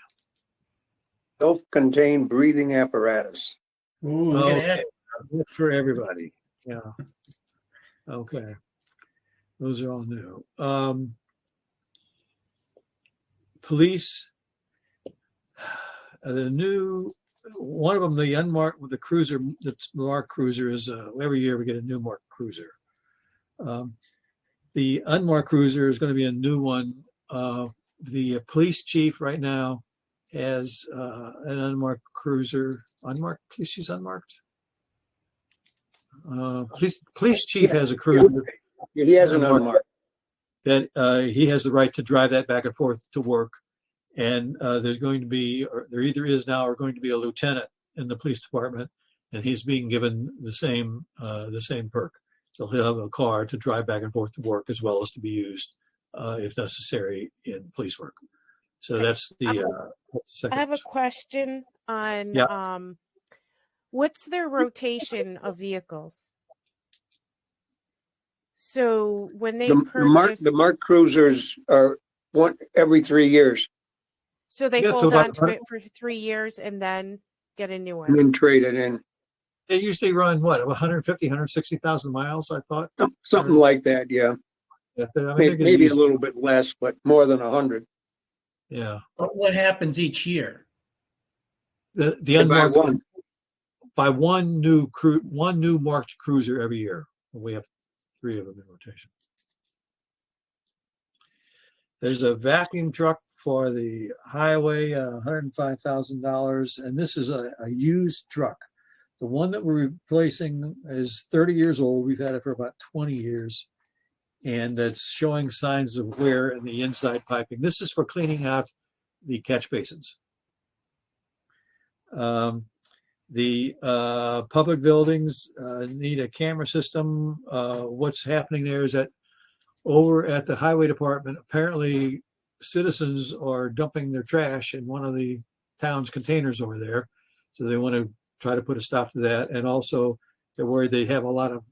Self-contained breathing apparatus. Ooh, look at Okay, that. for everybody. Yeah. Okay. Those are all new. Police, the new one of them, the unmarked with the cruiser, the marked cruiser is every year we get a new marked cruiser. The unmarked cruiser is going to be a new one. The police chief right now has an unmarked cruiser. Unmarked? Police chief's unmarked? Police chief has a cruiser. He has an unmarked. That he has the right to drive that back and forth to work. And there's going to be, or there either is now, or going to be a lieutenant in the police department, and he's being given the same perk. So he'll have a car to drive back and forth to work, as well as to be used if necessary in police work. So that's the second. I have a question on Yeah. what's their rotation of vehicles? So when they purchase, the marked cruisers are every 3 years, so they Yeah, hold about on to it for 3 years and then get a new and one. then trade it in. They usually run what, 150, 160,000 miles, I thought. Something like that, yeah. Yeah, I mean, they're gonna Maybe a use- little bit less, but more than 100. Yeah. What happens each year? The They buy unmarked one. by one new marked cruiser every year. We have 3 of them in rotation. There's a vacuum truck for the highway, $105,000, and this is a used truck. The one that we're replacing is 30 years old. We've had it for about 20 years, and that's showing signs of wear in the inside piping. This is for cleaning out the catch basins. The public buildings need a camera system. What's happening there is that over at the highway department, apparently citizens are dumping their trash in one of the town's containers over there. So they want to try to put a stop to that. And also they're worried they have a lot of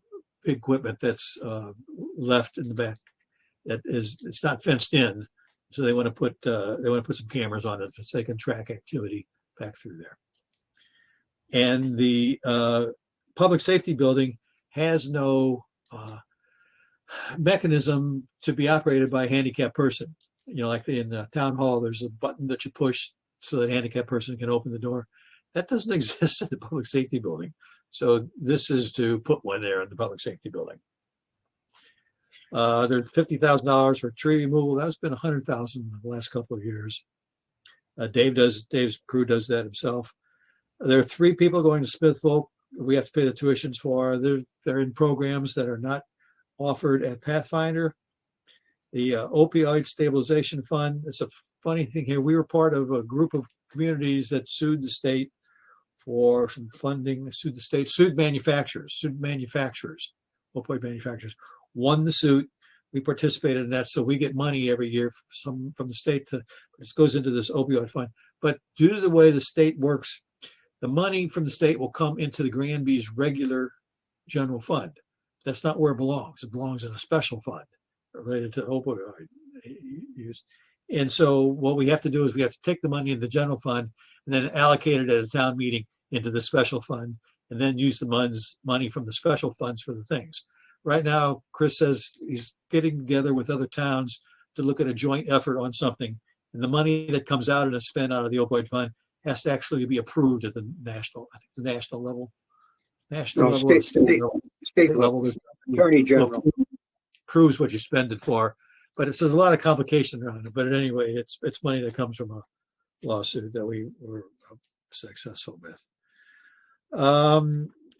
equipment that's left in the back it's not fenced in. So they want to put some cameras on it so they can track activity back through there. And the public safety building has no mechanism to be operated by a handicapped person. You know, like in the town hall, there's a button that you push so that a handicapped person can open the door. That doesn't exist in the public safety building. So this is to put one there in the public safety building. There's $50,000 for tree removal. That's been $100,000 in the last couple of years. Dave's crew does that himself. There are 3 people going to Smithville. We have to pay the tuitions for. They're in programs that are not offered at Pathfinder. The opioid stabilization fund. It's a funny thing here. We were part of a group of communities that sued the state for some funding, sued the state, sued manufacturers, opioid manufacturers, won the suit. We participated in that, so we get money every year from the state this goes into this opioid fund. But due to the way the state works, the money from the state will come into the Granby's regular general fund. That's not where it belongs. It belongs in a special fund related to opioid use. And so what we have to do is we have to take the money in the general fund and then allocate it at a town meeting into the special fund, and then use the money from the special funds for the things. Right now, Chris says he's getting together with other towns to look at a joint effort on something. And the money that comes out and is spent out of the opioid fund has to actually be approved at the national level. National level, or state level. Attorney General proves what you spend it for. But there's a lot of complication around it. But anyway, it's money that comes from a lawsuit that we were successful with.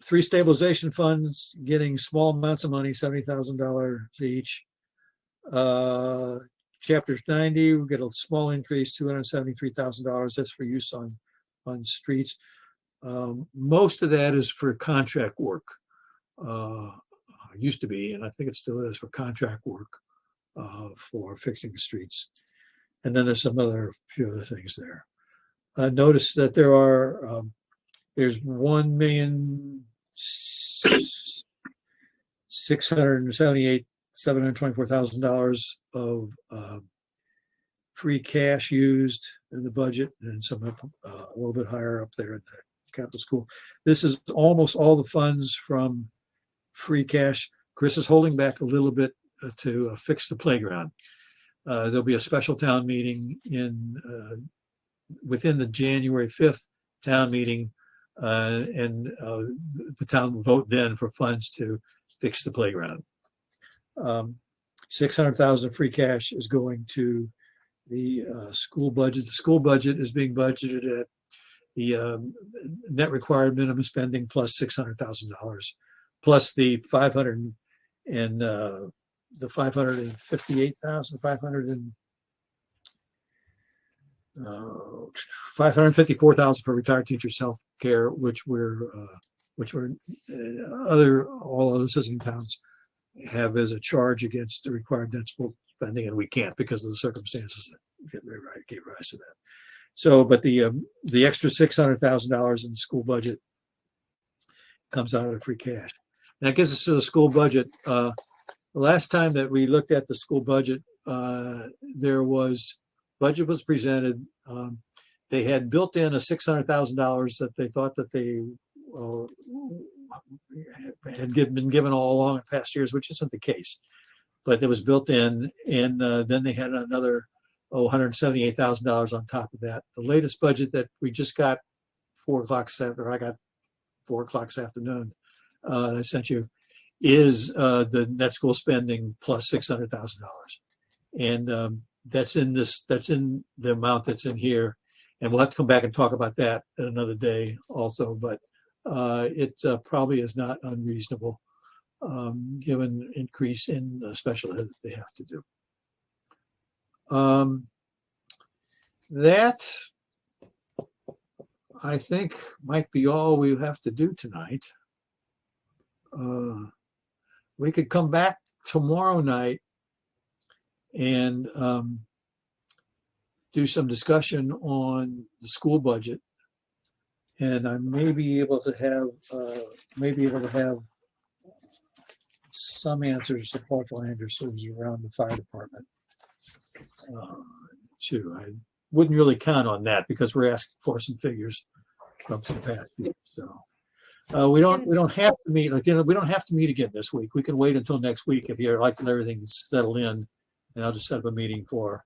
3 stabilization funds getting small amounts of money, $70,000 each. Chapter 90, we get a small increase, $273,000. That's for use on streets. Most of that is for contract work. Used to be, and I think it still is, for contract work for fixing the streets. And then there's few other things there. Notice that there's $1,678,724,000 of free cash used in the budget, and some a little bit higher up there in the capital school. This is almost all the funds from free cash. Chris is holding back a little bit to fix the playground. There'll be a special town meeting within the January 5th town meeting, and the town will vote then for funds to fix the playground. 600,000 free cash is going to the school budget. The school budget is being budgeted at the net required minimum spending plus $600,000, plus the 554,000 for retired teachers' health care, which all other system towns have as a charge against the required dental spending, and we can't because of the circumstances that gave rise to that. So, but the extra $600,000 in the school budget comes out of the free cash. And that gets us to the school budget. The last time that we looked at the school budget, budget was presented. They had built in a $600,000 that they thought that they had been given all along in past years, which isn't the case. But it was built in, and then they had another $178,000 on top of that. The latest budget that we just got 4 o'clock after I got 4 o'clock this afternoon, I sent you, is the net school spending plus $600,000, and that's in the amount that's in here, and we'll have to come back and talk about that at another day also. But it probably is not unreasonable given increase in special ed that they have to do. That I think might be all we have to do tonight. We could come back tomorrow night and do some discussion on the school budget, and I may be able to have some answers to Paul Anderson's around the fire department too. I wouldn't really count on that because we're asking for some figures from some past years. So we don't have to meet again. We don't have to meet again this week. We can wait until next week if you're like everything settle in, and I'll just set up a meeting for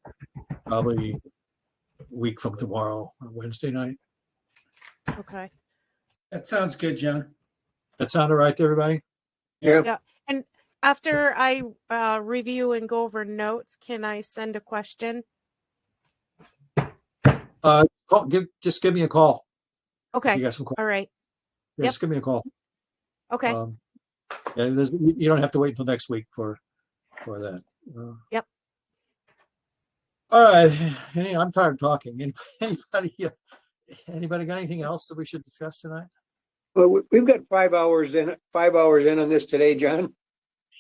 probably a week from tomorrow on Wednesday night. Okay. That sounds good, John. That sound all right to everybody? Yeah. And after I review and go over notes, can I send a question? Just give me a call. Okay. You got some questions. All right. Yeah, just give me a call. Okay. Yeah, you don't have to wait until next week for that. Yep. All right. I'm tired of talking. Anybody Anybody got anything else that we should discuss tonight? Well, we've got 5 hours in on this today, John,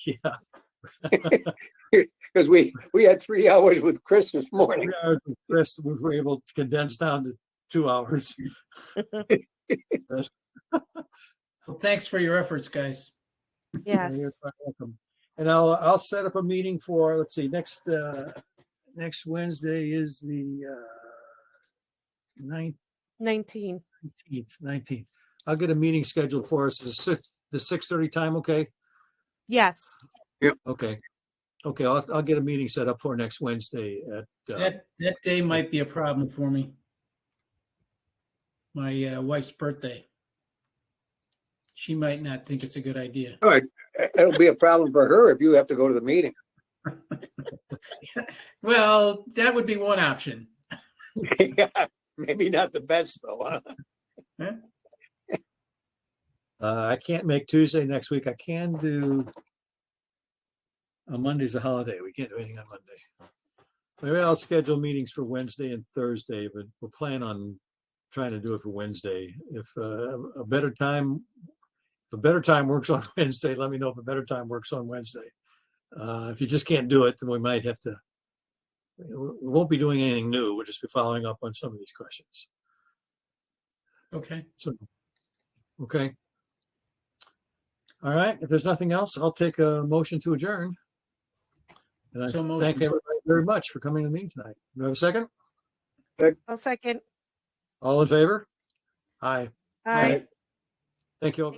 Yeah. because we had 3 hours with Chris this morning. Chris, we were able to condense down to 2 hours. Well, thanks for your efforts, guys. Yes. You're quite welcome. And I'll set up a meeting for, let's see, next Wednesday is the 19. 19th. I'll get a meeting scheduled for us. Is the 6:30 time okay? Yes. Okay. Okay, I'll get a meeting set up for next Wednesday at That day might be a problem for me. My wife's birthday. She might not think it's a good idea. All right, it'll be a problem for her if you have to go to the meeting. Well, that would be one option. Yeah, maybe not the best though, huh? I can't make Tuesday next week. I can do Monday's a holiday. We can't do anything on Monday. Maybe I'll schedule meetings for Wednesday and Thursday, but we'll plan on trying to do it for Wednesday. If a better time works on Wednesday, let me know if a better time works on Wednesday. If you just can't do it, then we might have to. We won't be doing anything new. We'll just be following up on some of these questions. Okay. So, okay. All right. If there's nothing else, I'll take a motion to adjourn. And I So motion. thank everybody very much for coming to the meeting tonight. Do you have a second? I'll second. All in favor? Aye. Aye. Thank you all.